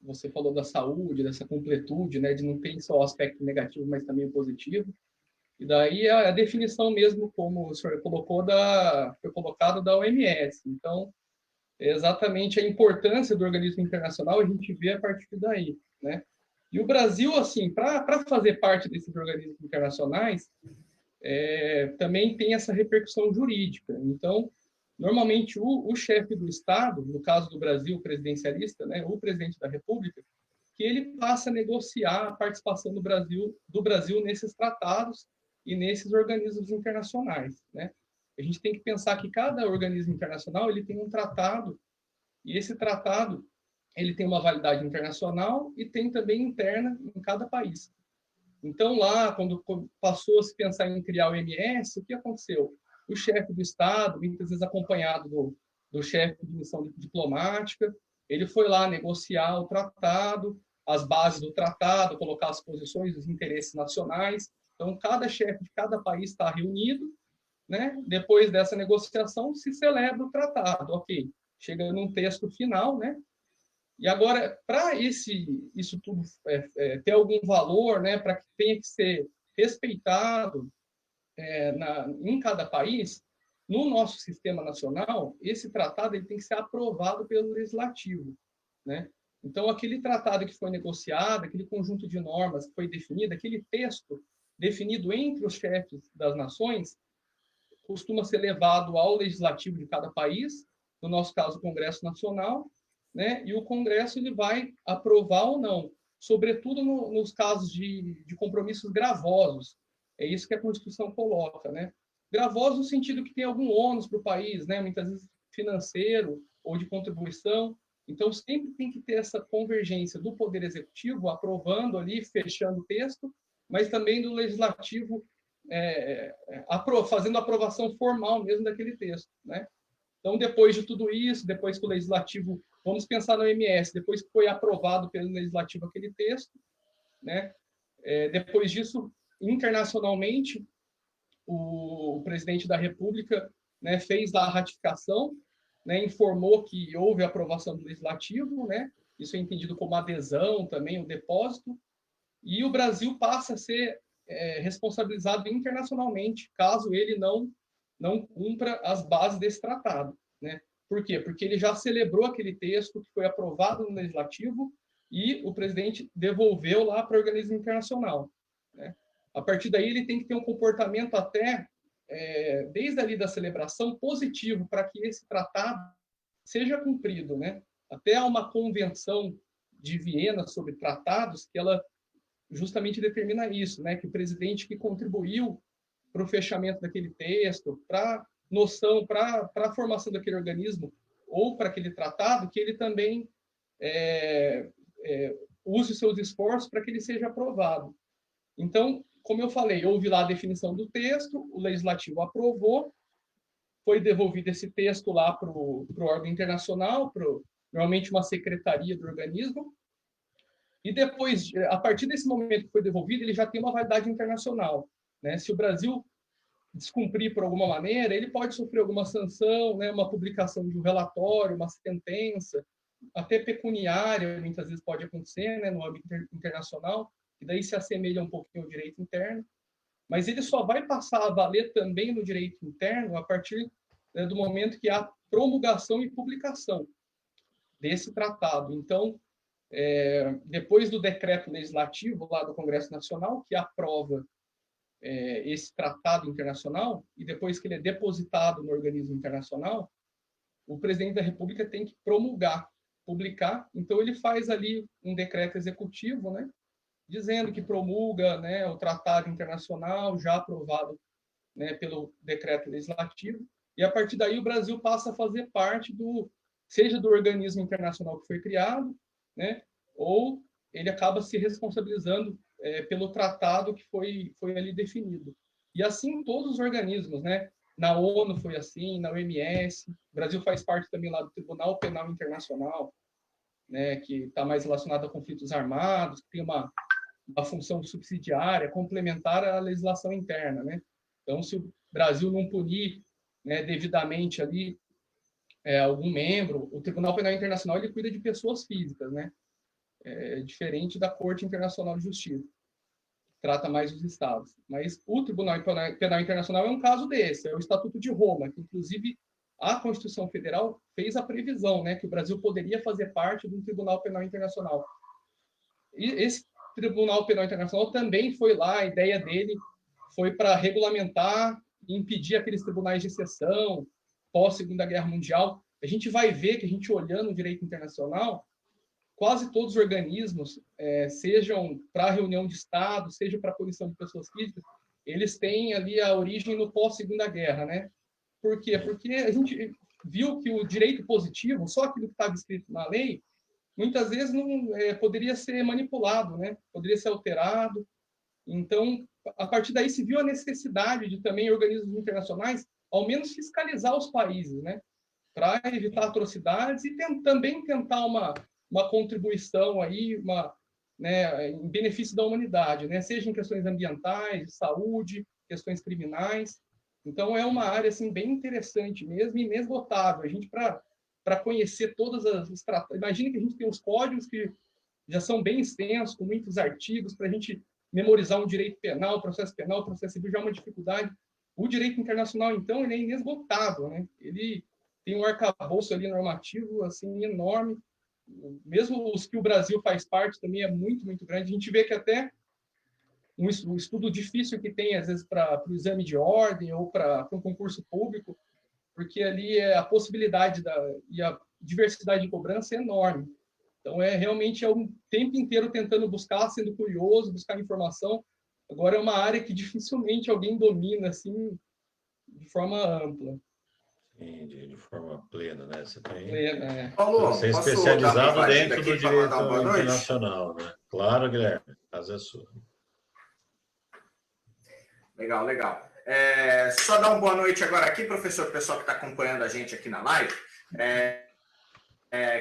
você falou da saúde, dessa completude, né, de não ter só o aspecto negativo, mas também o positivo. E daí a definição mesmo, como o senhor colocou, foi colocado da OMS. Então, é exatamente a importância do organismo internacional a gente vê a partir daí, né? E o Brasil, assim, para fazer parte desses organismos internacionais, também tem essa repercussão jurídica. Então, normalmente o chefe do Estado, no caso do Brasil, o presidencialista, né, o presidente da República, que ele passa a negociar a participação do Brasil nesses tratados e nesses organismos internacionais, né? A gente tem que pensar que cada organismo internacional ele tem um tratado e esse tratado ele tem uma validade internacional e tem também interna em cada país. Então lá, quando passou a se pensar em criar o OMS, o que aconteceu? O chefe do Estado, muitas vezes acompanhado do chefe de missão diplomática, ele foi lá negociar o tratado, as bases do tratado, colocar as posições, os interesses nacionais. Então, cada chefe de cada país está reunido, né? Depois dessa negociação, se celebra o tratado. Ok, chega num texto final, né? E agora, para isso tudo ter algum valor, né? Para que tenha que ser respeitado em cada país, no nosso sistema nacional, esse tratado ele tem que ser aprovado pelo legislativo, né? Então, aquele tratado que foi negociado, aquele conjunto de normas que foi definido, aquele texto definido entre os chefes das nações, costuma ser levado ao legislativo de cada país, no nosso caso, o Congresso Nacional, né? E o Congresso ele vai aprovar ou não, sobretudo nos casos de compromissos gravosos. É isso que a Constituição coloca, né? Gravosos no sentido que tem algum ônus para o país, né? Muitas vezes financeiro ou de contribuição. Então, sempre tem que ter essa convergência do Poder Executivo aprovando ali, fechando o texto, mas também do Legislativo fazendo a aprovação formal mesmo daquele texto, né? Então, depois de tudo isso, depois que o Legislativo, vamos pensar no OMS, depois que foi aprovado pelo Legislativo aquele texto, né? Depois disso, internacionalmente, o presidente da República, né, fez a ratificação, né, informou que houve aprovação do Legislativo, né? Isso é entendido como adesão também, o depósito, e o Brasil passa a ser responsabilizado internacionalmente, caso ele não cumpra as bases desse tratado, né? Por quê? Porque ele já celebrou aquele texto que foi aprovado no Legislativo e o presidente devolveu lá para o organismo internacional, né? A partir daí, ele tem que ter um comportamento até, desde ali da celebração, positivo para que esse tratado seja cumprido, né? Até há uma convenção de Viena sobre tratados que ela justamente determina isso, né? Que o presidente que contribuiu para o fechamento daquele texto, para a formação daquele organismo ou para aquele tratado, que ele também use seus esforços para que ele seja aprovado. Então, como eu falei, houve lá a definição do texto, o Legislativo aprovou, foi devolvido esse texto lá para o órgão internacional, normalmente uma secretaria do organismo, e depois, a partir desse momento que foi devolvido, ele já tem uma validade internacional, né? Se o Brasil descumprir por alguma maneira, ele pode sofrer alguma sanção, né? Uma publicação de um relatório, uma sentença, até pecuniária, muitas vezes pode acontecer, né? No âmbito internacional, e daí se assemelha um pouquinho ao direito interno, mas ele só vai passar a valer também no direito interno a partir, né, do momento que há promulgação e publicação desse tratado. Então, depois do decreto legislativo lá do Congresso Nacional, que aprova esse tratado internacional, e depois que ele é depositado no organismo internacional, o presidente da República tem que promulgar, publicar. Então, ele faz ali um decreto executivo, né, dizendo que promulga, né, o tratado internacional já aprovado, né, pelo decreto legislativo, e a partir daí o Brasil passa a fazer parte seja do organismo internacional que foi criado, né, ou ele acaba se responsabilizando pelo tratado que foi ali definido. E assim todos os organismos, né? Na ONU foi assim, na OMS, o Brasil faz parte também lá do Tribunal Penal Internacional, né, que está mais relacionado a conflitos armados, que tem uma função subsidiária, complementar à legislação interna, né? Então, se o Brasil não punir, né, devidamente ali algum membro, o Tribunal Penal Internacional ele cuida de pessoas físicas, né? Diferente da Corte Internacional de Justiça, que trata mais os estados. Mas o Tribunal Penal Internacional é um caso desse, é o Estatuto de Roma, que inclusive a Constituição Federal fez a previsão, né, que o Brasil poderia fazer parte do Tribunal Penal Internacional. E esse Tribunal Penal Internacional também foi lá, a ideia dele foi para regulamentar e impedir aqueles tribunais de exceção pós-Segunda Guerra Mundial. A gente vai ver que a gente olhando o direito internacional, quase todos os organismos, sejam para reunião de Estado, seja para punição de pessoas físicas, eles têm ali a origem no pós-Segunda Guerra, né? Por quê? Porque a gente viu que o direito positivo, só aquilo que estava escrito na lei, muitas vezes não poderia ser manipulado, né? Poderia ser alterado. Então, a partir daí se viu a necessidade de também organismos internacionais, ao menos fiscalizar os países, né? Para evitar atrocidades e também tentar uma contribuição aí, né, em benefício da humanidade, né? Seja em questões ambientais, de saúde, questões criminais. Então, é uma área assim, bem interessante mesmo e inesgotável. A gente, para conhecer todas as tratados. Imagina que a gente tem os códigos que já são bem extensos, com muitos artigos, para a gente memorizar um direito penal, processo civil, já é uma dificuldade. O direito internacional, então, ele é inesgotável, né? Ele tem um arcabouço ali normativo assim, enorme. Mesmo os que o Brasil faz parte também é muito, muito grande. A gente vê que até um estudo difícil que tem, às vezes, para o exame de ordem ou para um concurso público, porque ali a possibilidade e a diversidade de cobrança é enorme. Então, realmente é um tempo inteiro tentando buscar, sendo curioso, buscar informação. Agora, é uma área que dificilmente alguém domina assim, de forma ampla. Sim, de forma plena, né? Você tem Paulo, você é posso especializado dar dentro aqui do para mandar uma direito boa noite? internacional, né? Claro, Guilherme, a casa é sua. Legal, legal. Só dar uma boa noite agora aqui, professor, pessoal que está acompanhando a gente aqui na live.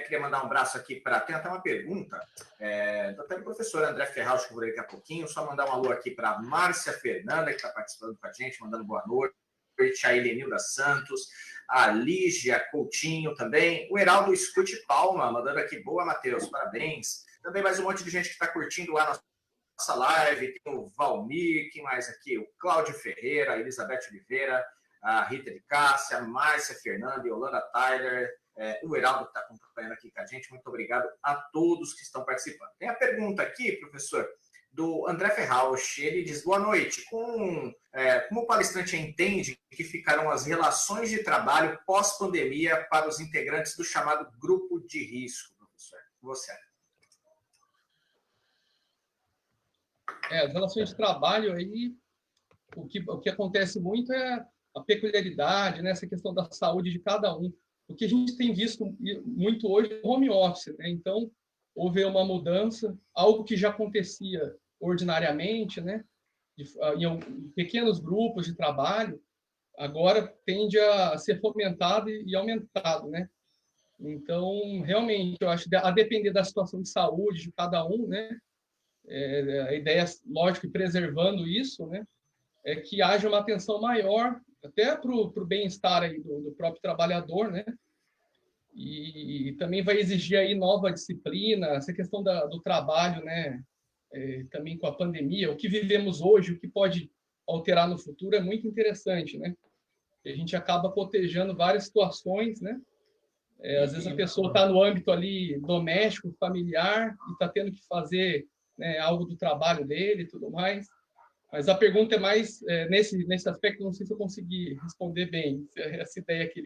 Queria mandar um abraço aqui para... Tem até uma pergunta até do professor André Ferraz, que eu vou ler daqui a pouquinho. Só mandar um alô aqui para a Márcia Fernanda, que está participando com a gente, mandando boa noite. A Helenilda Santos, a Lígia Coutinho também, o Heraldo Escute Palma, mandando aqui, boa, Matheus, parabéns. Também mais um monte de gente que está curtindo lá nossa live, tem o Valmir, quem mais aqui? O Cláudio Ferreira, a Elizabeth Oliveira, a Rita de Cássia, a Márcia Fernanda, Yolanda Tyler, o Heraldo que está acompanhando aqui com a gente. Muito obrigado a todos que estão participando. Tem a pergunta aqui, professor, do André Ferrausch. Ele diz: boa noite. Como o palestrante entende que ficarão as relações de trabalho pós-pandemia para os integrantes do chamado grupo de risco, professor? Você. As relações de trabalho aí, o que acontece muito é a peculiaridade, né, essa questão da saúde de cada um. O que a gente tem visto muito hoje é home office, né? Então, houve uma mudança, algo que já acontecia ordinariamente, né, em pequenos grupos de trabalho, agora tende a ser fomentado e aumentado, né? Então, realmente, eu acho que a depender da situação de saúde de cada um, né, a ideia, lógico, preservando isso, né, é que haja uma atenção maior até para o bem-estar aí do próprio trabalhador, né? E também vai exigir aí nova disciplina, essa questão do trabalho, né? Também com a pandemia, o que vivemos hoje, o que pode alterar no futuro é muito interessante, né? A gente acaba cotejando várias situações, né? Às vezes a pessoa está no âmbito ali doméstico, familiar, e está tendo que fazer, né, algo do trabalho dele e tudo mais. Mas a pergunta é mais nesse aspecto, não sei se eu consegui responder bem, essa ideia que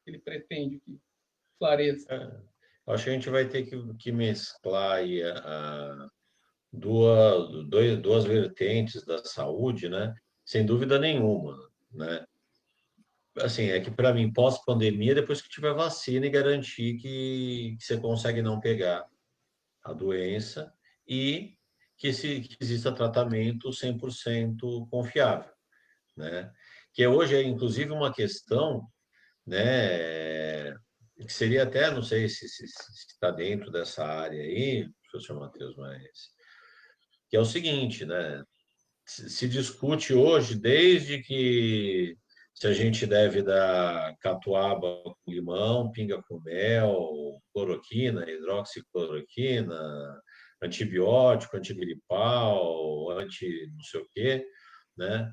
ele pretende que clareça. Acho que a gente vai ter que mesclar aí duas vertentes da saúde, né? Sem dúvida nenhuma, né? Assim, é que para mim, pós-pandemia, depois que tiver vacina e garantir que você consegue não pegar a doença e que exista tratamento 100% confiável, né? Que hoje é, inclusive, uma questão, né, que seria até, não sei se está dentro dessa área aí, professor Matheus, mas que é o seguinte, né? Se discute hoje desde que se a gente deve dar catuaba com limão, pinga com mel, cloroquina, hidroxicloroquina, antibiótico, antigripal, anti não sei o quê, né?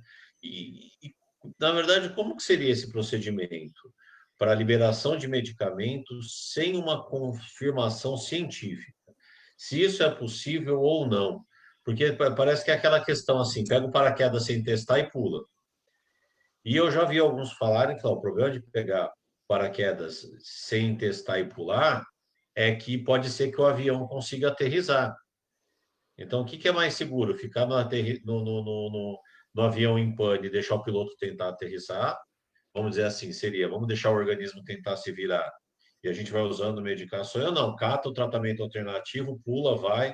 Na verdade, como que seria esse procedimento para a liberação de medicamentos sem uma confirmação científica? Se isso é possível ou não. Porque parece que é aquela questão assim, pega o paraquedas sem testar e pula. E eu já vi alguns falarem que o problema de pegar paraquedas sem testar e pular é que pode ser que o avião consiga aterrissar. Então, o que é mais seguro? Ficar no avião em pane e deixar o piloto tentar aterrissar? Vamos dizer assim, vamos deixar o organismo tentar se virar e a gente vai usando medicações. Eu não, cata o tratamento alternativo, pula, vai,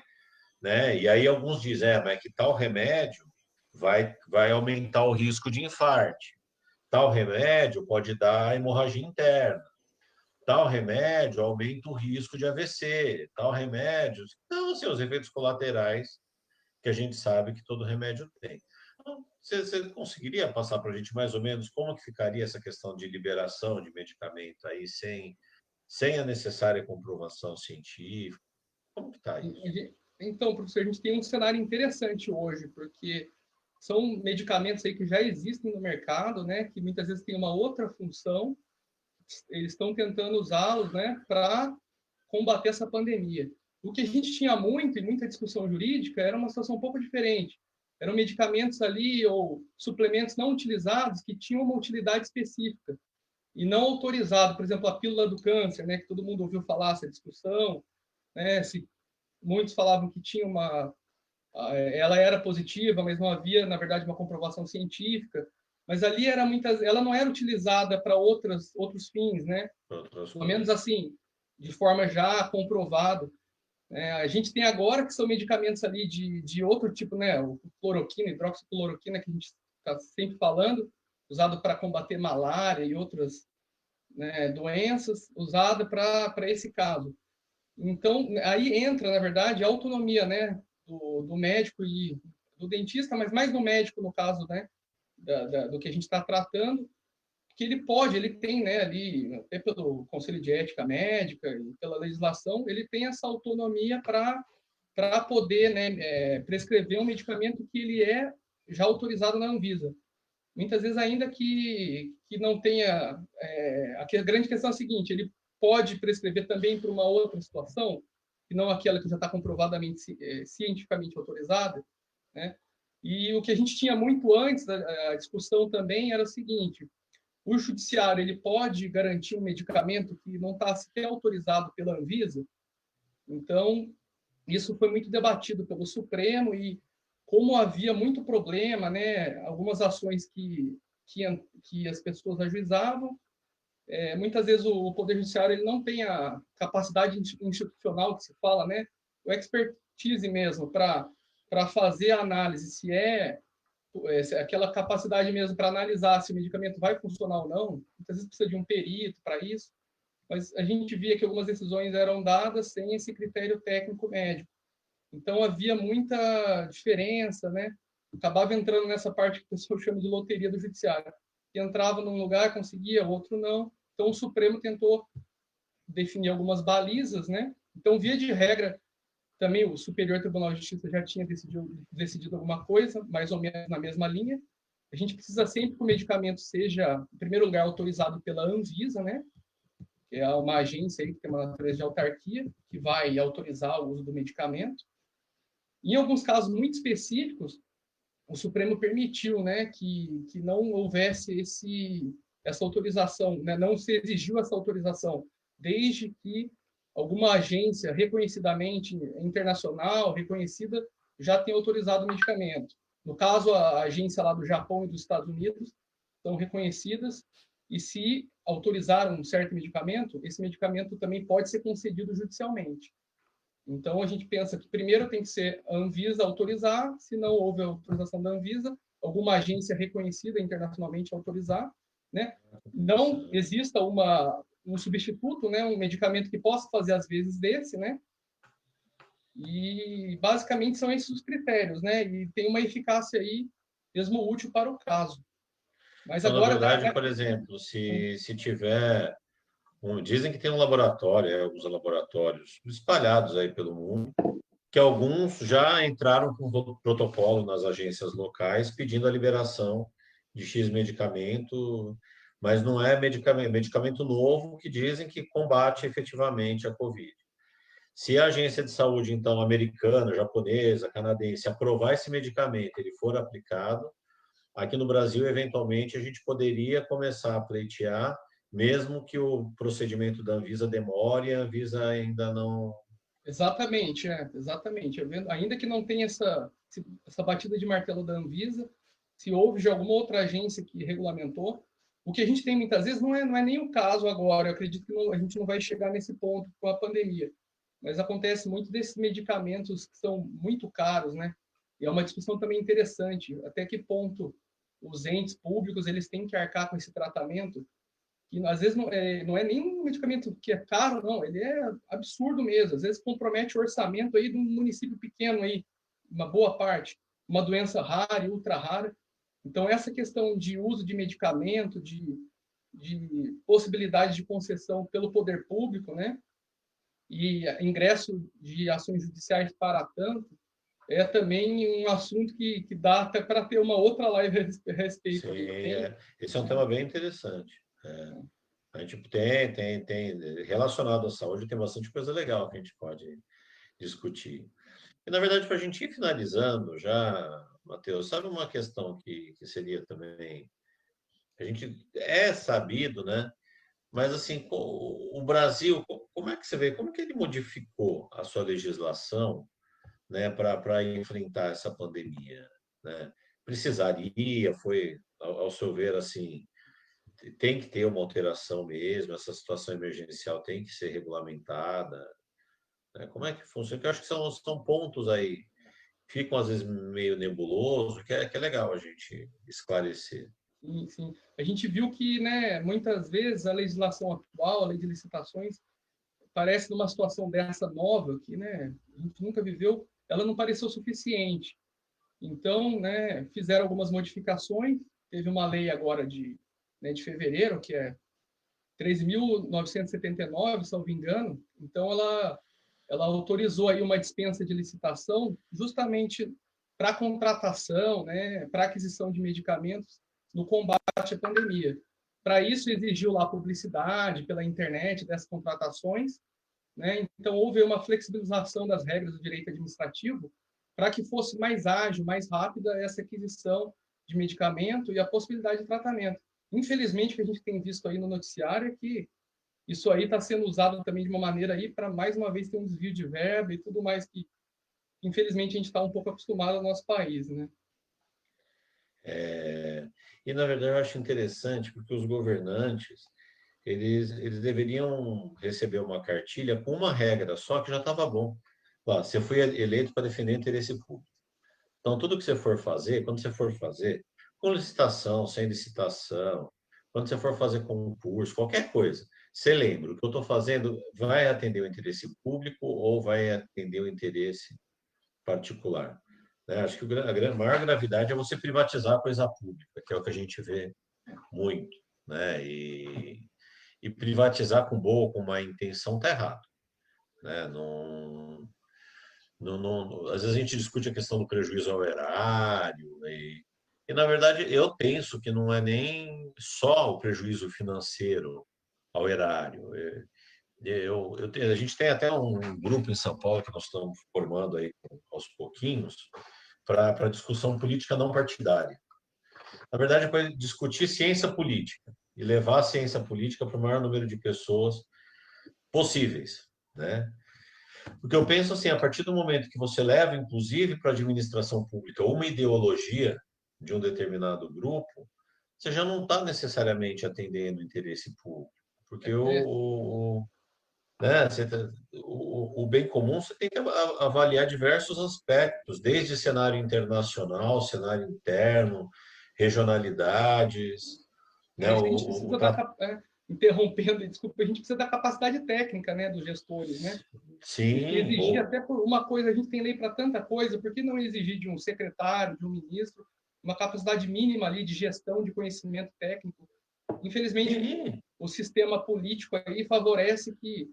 né? E aí alguns dizem, mas que tal remédio vai aumentar o risco de infarto. Tal remédio pode dar hemorragia interna. Tal remédio aumenta o risco de AVC. Tal remédio... Então, assim, os efeitos colaterais que a gente sabe que todo remédio tem. Então, você conseguiria passar para a gente mais ou menos como que ficaria essa questão de liberação de medicamento aí sem a necessária comprovação científica? Como que está isso? Então, professor, a gente tem um cenário interessante hoje, porque são medicamentos aí que já existem no mercado, né, que muitas vezes têm uma outra função, eles estão tentando usá-los, né, para combater essa pandemia. O que a gente tinha muito, e muita discussão jurídica, era uma situação um pouco diferente. Eram medicamentos ali, ou suplementos não utilizados, que tinham uma utilidade específica, e não autorizado. Por exemplo, a pílula do câncer, né, que todo mundo ouviu falar, essa discussão, né, muitos falavam que tinha ela era positiva, mas não havia, na verdade, uma comprovação científica. Mas ali ela não era utilizada para outros fins, né? Pelo menos assim, de forma já comprovada. A gente tem agora que são medicamentos ali de outro tipo, né? O cloroquina, hidroxicloroquina, que a gente está sempre falando, usado para combater malária e outras, né, doenças, usada para esse caso. Então, aí entra, na verdade, a autonomia, né, do médico e do dentista, mas mais do médico, no caso, né, do que a gente está tratando, que ele tem, né, ali, até pelo Conselho de Ética Médica e pela legislação, ele tem essa autonomia para para poder, né, prescrever um medicamento que ele é já autorizado na Anvisa. Muitas vezes, ainda que não tenha... a grande questão é a seguinte, ele pode prescrever também para uma outra situação, que não aquela que já está comprovadamente, cientificamente autorizada, né? E o que a gente tinha muito antes, a discussão também era o seguinte: o judiciário ele pode garantir um medicamento que não está sequer autorizado pela Anvisa? Então, isso foi muito debatido pelo Supremo e, como havia muito problema, né, algumas ações que as pessoas ajuizavam, muitas vezes o Poder Judiciário ele não tem a capacidade institucional que se fala, né, o expertise mesmo, para fazer a análise se aquela capacidade mesmo para analisar se o medicamento vai funcionar ou não. Muitas vezes precisa de um perito para isso, mas a gente via que algumas decisões eram dadas sem esse critério técnico médico. Então havia muita diferença, né? Acabava entrando nessa parte que o pessoal chama de loteria do judiciário, que entrava num lugar, conseguia, outro não. Então o Supremo tentou definir algumas balizas, né? Então, via de regra, também o Superior Tribunal de Justiça já tinha decidido alguma coisa, mais ou menos na mesma linha. A gente precisa sempre que o medicamento seja, em primeiro lugar, autorizado pela Anvisa, né? Que é uma agência aí que tem uma natureza de autarquia, que vai autorizar o uso do medicamento. Em alguns casos muito específicos, o Supremo permitiu, né, que não houvesse essa autorização, né, não se exigiu essa autorização, desde que alguma agência reconhecidamente internacional, reconhecida, já tenha autorizado o medicamento. No caso, a agência lá do Japão e dos Estados Unidos estão reconhecidas, e se autorizaram um certo medicamento, esse medicamento também pode ser concedido judicialmente. Então, a gente pensa que primeiro tem que ser a Anvisa autorizar, se não houve autorização da Anvisa, alguma agência reconhecida internacionalmente autorizar, né? Não exista um substituto, né? Um medicamento que possa fazer às vezes desse, né? E basicamente são esses os critérios, né? E tem uma eficácia aí mesmo útil para o caso. Mas Então, na agora... verdade, por exemplo, se tiver... dizem que tem um laboratório, alguns laboratórios espalhados aí pelo mundo, que alguns já entraram com protocolo nas agências locais pedindo a liberação de X medicamento, mas não é medicamento novo que dizem que combate efetivamente a Covid. Se a agência de saúde, então, americana, japonesa, canadense, aprovar esse medicamento, ele for aplicado, aqui no Brasil, eventualmente, a gente poderia começar a pleitear, mesmo que o procedimento da Anvisa demore, a Anvisa ainda não... Exatamente, exatamente. Ainda que não tenha essa batida de martelo da Anvisa, se houve de alguma outra agência que regulamentou, o que a gente tem muitas vezes não é nem o caso agora. Eu acredito que a gente não vai chegar nesse ponto com a pandemia, mas acontece muito desses medicamentos que são muito caros, né? E é uma discussão também interessante, até que ponto os entes públicos eles têm que arcar com esse tratamento, que às vezes não é nem um medicamento que é caro, não, ele é absurdo mesmo, às vezes compromete o orçamento aí de um município pequeno aí, uma boa parte, uma doença rara e ultra rara. Então, essa questão de uso de medicamento, de possibilidade de concessão pelo poder público, né, e ingresso de ações judiciais para tanto, é também um assunto que dá até para ter uma outra live a respeito. Sim, esse é um tema bem interessante. A gente tem relacionado à saúde, tem bastante coisa legal que a gente pode discutir. E, na verdade, para a gente ir finalizando já, Matheus, sabe uma questão que seria também... A gente é sabido, né? Mas, assim, o Brasil, como é que você vê? Como que ele modificou a sua legislação, né, para enfrentar essa pandemia, né? Precisaria, ao seu ver, assim, tem que ter uma alteração mesmo, essa situação emergencial tem que ser regulamentada, né? Como é que funciona? Porque eu acho que são pontos aí, ficam às vezes meio nebuloso, que é legal a gente esclarecer. Sim, sim. A gente viu que, né, muitas vezes a legislação atual, a lei de licitações, parece numa situação dessa nova, que, né, a gente nunca viveu, ela não pareceu suficiente. Então, né, fizeram algumas modificações. Teve uma lei agora de fevereiro, que é 13.979, se não me engano. Então, ela ela autorizou aí uma dispensa de licitação justamente para contratação, né, para aquisição de medicamentos no combate à pandemia. Para isso, exigiu lá publicidade pela internet dessas contratações, né? Então, houve uma flexibilização das regras do direito administrativo para que fosse mais ágil, mais rápida essa aquisição de medicamento e a possibilidade de tratamento. Infelizmente, o que a gente tem visto aí no noticiário é que isso aí está sendo usado também de uma maneira aí para, mais uma vez, ter um desvio de verba e tudo mais que, infelizmente, a gente está um pouco acostumado no nosso país, né? E, na verdade, eu acho interessante, porque os governantes, eles deveriam receber uma cartilha com uma regra só, que já estava bom. Lá, você foi eleito para defender o interesse público. Então, tudo que você for fazer, quando você for fazer, com licitação, sem licitação, quando você for fazer concurso, qualquer coisa, você lembra, o que eu estou fazendo vai atender o interesse público ou vai atender o interesse particular? Né? Acho que a maior gravidade é você privatizar a coisa pública, que é o que a gente vê muito. Né? E privatizar com boa, com má intenção, está errado. Né? Às vezes a gente discute a questão do prejuízo ao erário, e na verdade eu penso que não é nem só o prejuízo financeiro ao erário. A gente tem até um grupo em São Paulo que nós estamos formando aí aos pouquinhos para discussão política não partidária. Na verdade, é para discutir ciência política e levar a ciência política para o maior número de pessoas possíveis, né? Porque eu penso assim, a partir do momento que você leva, inclusive, para a administração pública uma ideologia de um determinado grupo, você já não está necessariamente atendendo o interesse público. Porque né, o bem comum você tem que avaliar diversos aspectos, desde cenário internacional, cenário interno, regionalidades, né, A gente precisa interrompendo, desculpa, a gente precisa da capacidade técnica, né, dos gestores, né? Porque sim, exigir até por uma coisa, a gente tem lei para tanta coisa, por que não exigir de um secretário, de um ministro, uma capacidade mínima ali de gestão, de conhecimento técnico? Infelizmente, sim. o sistema político aí favorece que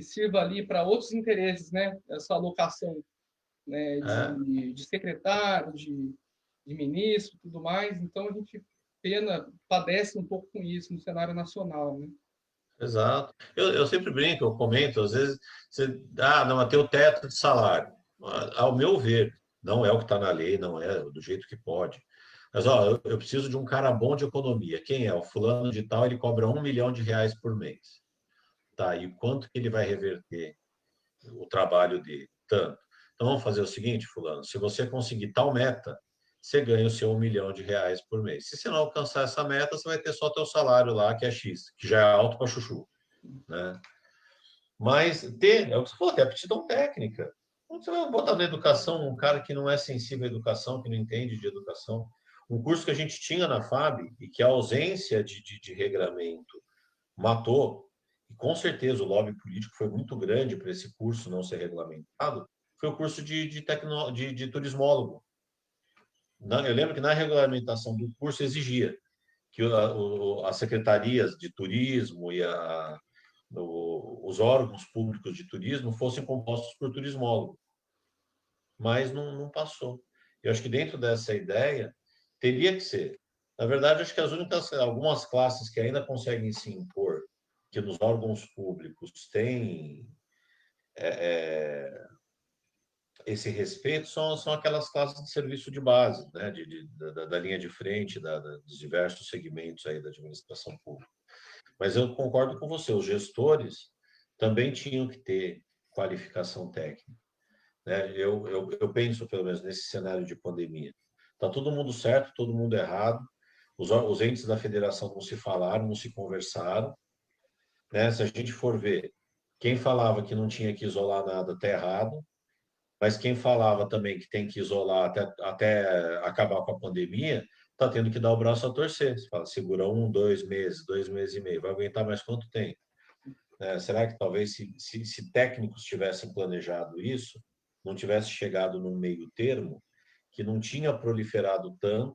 sirva ali para outros interesses, né? Essa alocação, né, É. de secretário, de ministro, tudo mais. Então a gente padece um pouco com isso no cenário nacional, né? Exato. Eu sempre brinco, eu comento, às vezes, não, mas tem o teto de salário. Ao meu ver, não é o que está na lei, não é do jeito que pode. Mas, ó, eu preciso de um cara bom de economia. Quem é? O fulano de tal, ele cobra R$ 1 milhão por mês. Tá, e quanto que ele vai reverter o trabalho dele? Tanto. Então, vamos fazer o seguinte, fulano, se você conseguir tal meta, você ganha o seu R$ 1 milhão por mês. Se você não alcançar essa meta, você vai ter só teu salário lá, que é X, que já é alto para chuchu. Né? Mas é o que você falou, tem aptidão técnica. Você vai botar na educação um cara que não é sensível à educação, que não entende de educação. Um curso que a gente tinha na FAB e que a ausência de regramento matou, e com certeza o lobby político foi muito grande para esse curso não ser regulamentado, foi o curso de turismólogo. Eu lembro que na regulamentação do curso exigia que as secretarias de turismo e os órgãos públicos de turismo fossem compostos por turismólogos, mas não passou. Eu acho que dentro dessa ideia teria que ser. Na verdade, acho que algumas classes que ainda conseguem se impor, que nos órgãos públicos têm esse respeito, são aquelas classes de serviço de base, né? Da linha de frente, dos diversos segmentos aí da administração pública. Mas eu concordo com você, os gestores também tinham que ter qualificação técnica. Né? Eu penso, pelo menos, nesse cenário de pandemia. Está todo mundo certo, todo mundo errado. Os entes da federação não se falaram, não se conversaram. Né? Se a gente for ver, quem falava que não tinha que isolar nada está errado, mas quem falava também que tem que isolar até acabar com a pandemia está tendo que dar o braço a torcer. Você fala, segura 2 meses e meio. Vai aguentar mais quanto tempo? Será que talvez se técnicos tivessem planejado isso, não tivesse chegado num meio termo, que não tinha proliferado tanto,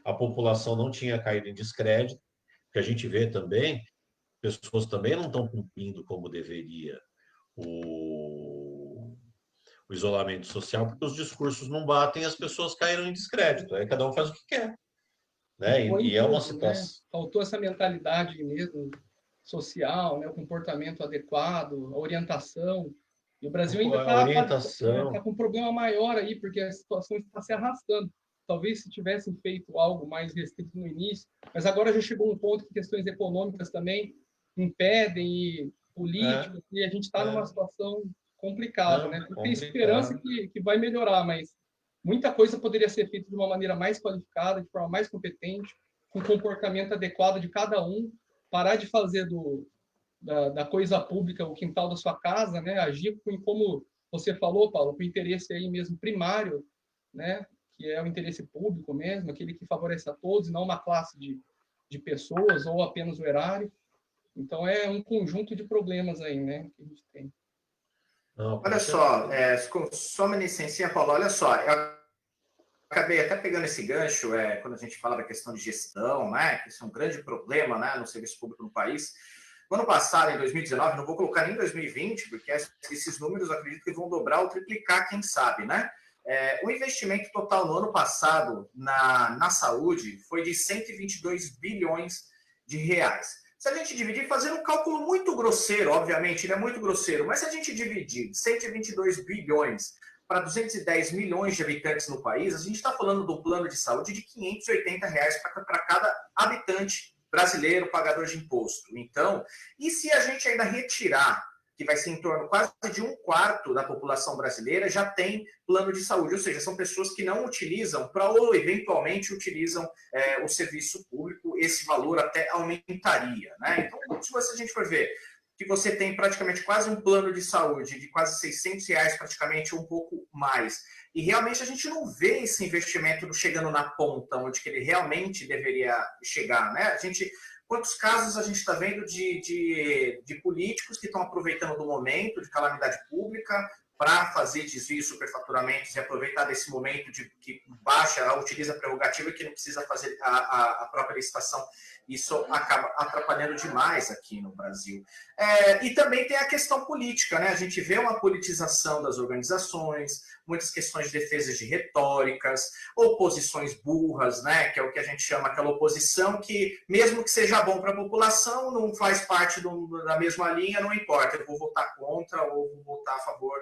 a população não tinha caído em descrédito, que a gente vê também, pessoas também não estão cumprindo como deveria o isolamento social, porque os discursos não batem e as pessoas caíram em descrédito. Aí cada um faz o que quer. Né? Foi E é uma tudo, né? situação. Faltou essa mentalidade mesmo social, né? O comportamento adequado, a orientação. E o Brasil ainda A tá orientação. com um problema maior aí, porque a situação está se arrastando. Talvez se tivessem feito algo mais restrito no início, mas agora já chegou um ponto que questões econômicas também impedem, e É, políticos, e a gente está numa é, situação complicada, não, né? Tem que ter esperança complicado. que vai melhorar, mas muita coisa poderia ser feita de uma maneira mais qualificada, de forma mais competente, com comportamento adequado de cada um, parar de fazer da coisa pública o quintal da sua casa, né? Agir como você falou, Paulo, com o interesse aí mesmo primário, né? Que é o interesse público mesmo, aquele que favorece a todos, e não uma classe de pessoas ou apenas o erário. Então é um conjunto de problemas aí, né? Que a gente tem. Não, com Olha só, certeza. só uma licencinha, Paulo, olha só, eu acabei até pegando esse gancho, quando a gente fala da questão de gestão, né, que isso é um grande problema, né, no serviço público no país. No ano passado, em 2019, não vou colocar nem 2020, porque esses números eu acredito que vão dobrar ou triplicar, quem sabe, né? O investimento total no ano passado na saúde foi de 122 bilhões de reais. Se a gente dividir, fazendo um cálculo muito grosseiro, obviamente, ele é muito grosseiro, mas se a gente dividir 122 bilhões para 210 milhões de habitantes no país, a gente está falando do plano de saúde de R$ 580 para cada habitante brasileiro pagador de imposto. Então, e se a gente ainda retirar, que vai ser em torno quase de um quarto da população brasileira, já tem plano de saúde, ou seja, são pessoas que não utilizam ou eventualmente utilizam o serviço público, esse valor até aumentaria. Né? Então, se a gente for ver que você tem praticamente quase um plano de saúde de quase R$ 600 praticamente, um pouco mais. E realmente a gente não vê esse investimento chegando na ponta, onde que ele realmente deveria chegar, né? Quantos casos a gente está vendo de políticos que estão aproveitando do momento de calamidade pública para fazer desvio, superfaturamentos e aproveitar desse momento de que baixa, utiliza a prerrogativa e que não precisa fazer a própria licitação. Isso acaba atrapalhando demais aqui no Brasil. E também tem a questão política, né? A gente vê uma politização das organizações, muitas questões de defesa de retóricas, oposições burras, né? Que é o que a gente chama aquela oposição que, mesmo que seja bom para a população, não faz parte da mesma linha, não importa, eu vou votar contra ou vou votar a favor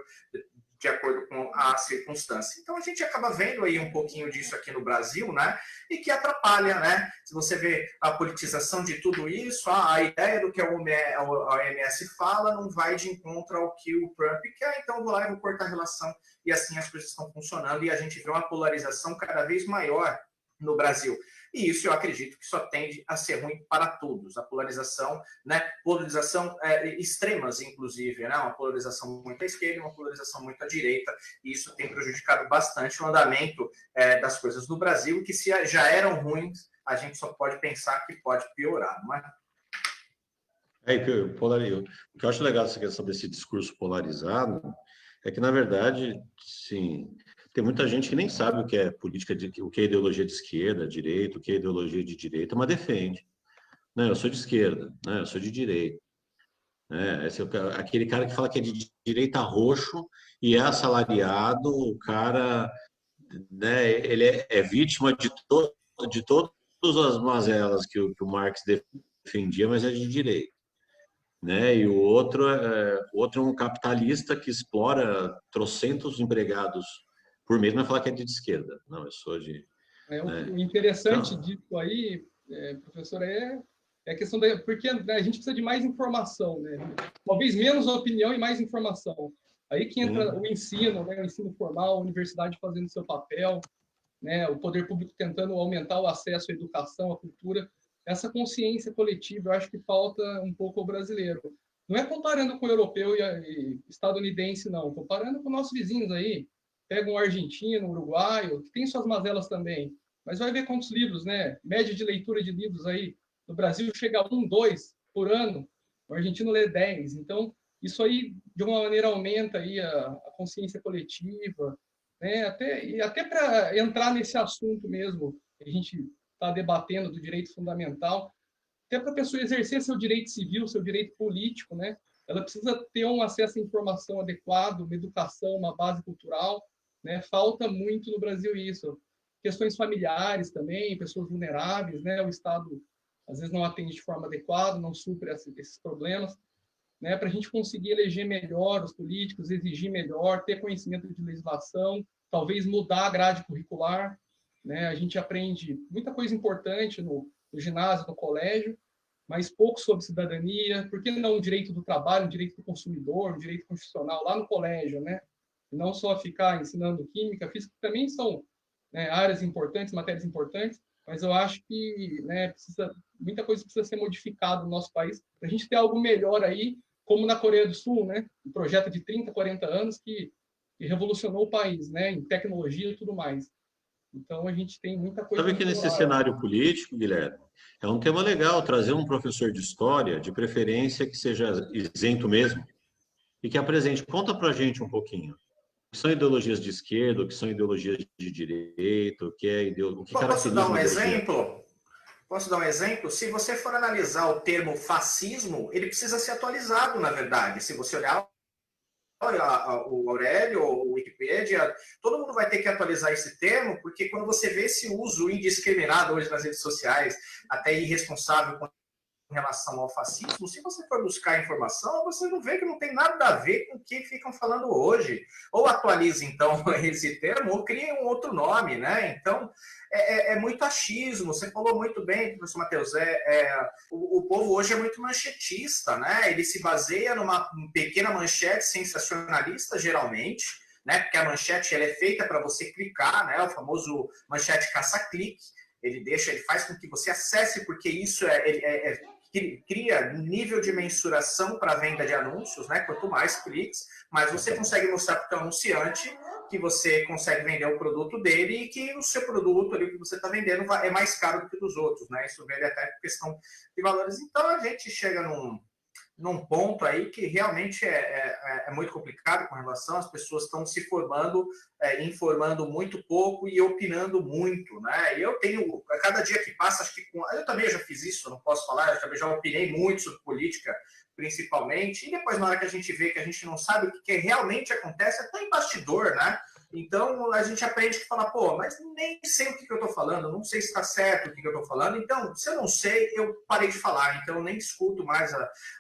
de acordo com a circunstância. Então a gente acaba vendo aí um pouquinho disso aqui no Brasil, né? E que atrapalha, né? Se você vê a politização de tudo isso, a ideia do que a OMS fala não vai de encontro ao que o Trump quer, então eu vou lá e vou cortar a relação, e assim as coisas estão funcionando, e a gente vê uma polarização cada vez maior no Brasil. E isso eu acredito que só tende a ser ruim para todos. A polarização, né? Polarização extremas, inclusive, né? Uma polarização muito à esquerda e uma polarização muito à direita. E isso tem prejudicado bastante o andamento das coisas no Brasil, que se já eram ruins, a gente só pode pensar que pode piorar, não é? O que eu acho legal dessa questão desse discurso polarizado é que, na verdade, sim, tem muita gente que nem sabe o que é política, o que é ideologia de esquerda, direita, o que é ideologia de direita, mas defende. Não, eu sou de esquerda, né? Eu sou de direita. Né? Aquele cara que fala que é de direita roxo e é assalariado, o cara, né, ele é vítima de todas as mazelas que o Marx defendia, mas é de direita. Né? E o outro é um capitalista que explora trocentos empregados por mês, mas fala que é de esquerda. Não, eu sou de... Né? O interessante Então, disso aí, professor, é a questão da... Porque a gente precisa de mais informação, né? Talvez menos opinião e mais informação. Aí que entra o ensino, né? O ensino formal, a universidade fazendo seu papel, né? O poder público tentando aumentar o acesso à educação, à cultura. Essa consciência coletiva, eu acho que falta um pouco ao brasileiro. Não é comparando com o europeu e estadunidense, não. Comparando com nossos vizinhos aí. Pega um argentino, um uruguaio, que tem suas mazelas também. Mas vai ver quantos livros, né? Média de leitura de livros aí. No Brasil chega a 1, 2 por ano. O argentino lê 10. Então, isso aí, de uma maneira, aumenta aí a consciência coletiva, né? Até para entrar nesse assunto mesmo, que a gente está debatendo do direito fundamental, até para a pessoa exercer seu direito civil, seu direito político, né? ela precisa ter um acesso à informação adequado, uma educação, uma base cultural, né? Falta muito no Brasil isso. Questões familiares também, pessoas vulneráveis, né? O Estado às vezes não atende de forma adequada, não supre esses problemas, né? Para a gente conseguir eleger melhor os políticos, exigir melhor, ter conhecimento de legislação, talvez mudar a grade curricular, né? A gente aprende muita coisa importante no ginásio, no colégio, mas pouco sobre cidadania. Por que não o direito do trabalho, o direito do consumidor, o direito constitucional lá no colégio, né? E não só ficar ensinando química, física, que também são, né, áreas importantes, matérias importantes, mas eu acho que, né, muita coisa precisa ser modificada no nosso país para a gente ter algo melhor aí, como na Coreia do Sul, né? Um projeto de 30, 40 anos que revolucionou o país, né? Em tecnologia e tudo mais. Então, a gente tem muita coisa Sabe que nesse cenário político, Guilherme, é um tema legal trazer um professor de história, de preferência que seja isento mesmo, e que apresente. Conta para a gente um pouquinho. O que são ideologias de esquerda, o que são ideologias de direita, o que Posso dar caracteriza um uma ideologia? exemplo? Posso dar um exemplo? Se você for analisar o termo fascismo, ele precisa ser atualizado, na verdade. Se você olhar o Aurélio, o Wikipedia, todo mundo vai ter que atualizar esse termo, porque quando você vê esse uso indiscriminado hoje nas redes sociais, até irresponsável com relação ao fascismo, se você for buscar informação, você não vê que não tem nada a ver com o que ficam falando hoje. Ou atualize, então, esse termo, ou crie um outro nome, né? Então, é muito achismo. Você falou muito bem, professor Matheus, o povo hoje é muito manchetista, né? Ele se baseia numa pequena manchete sensacionalista, geralmente, né? Porque a manchete ela é feita para você clicar, né? O famoso manchete caça-clique. Ele faz com que você acesse, porque isso cria nível de mensuração para a venda de anúncios, né? Quanto mais cliques, mais você consegue mostrar para o anunciante que você consegue vender o produto dele e que o seu produto ali que você está vendendo é mais caro do que dos outros, né? Isso vem até por questão de valores. Então a gente chega num ponto aí que realmente é muito complicado com relação, as pessoas estão se formando, informando muito pouco e opinando muito, né? E eu tenho, a cada dia que passa, acho que eu também já fiz isso, não posso falar, eu também já opinei muito sobre política, principalmente, e depois na hora que a gente vê que a gente não sabe o que realmente acontece, até em bastidor, né? Então, a gente aprende a falar, pô, mas nem sei o que eu estou falando, não sei se está certo o que eu estou falando, então, se eu não sei, eu parei de falar, então eu nem escuto mais.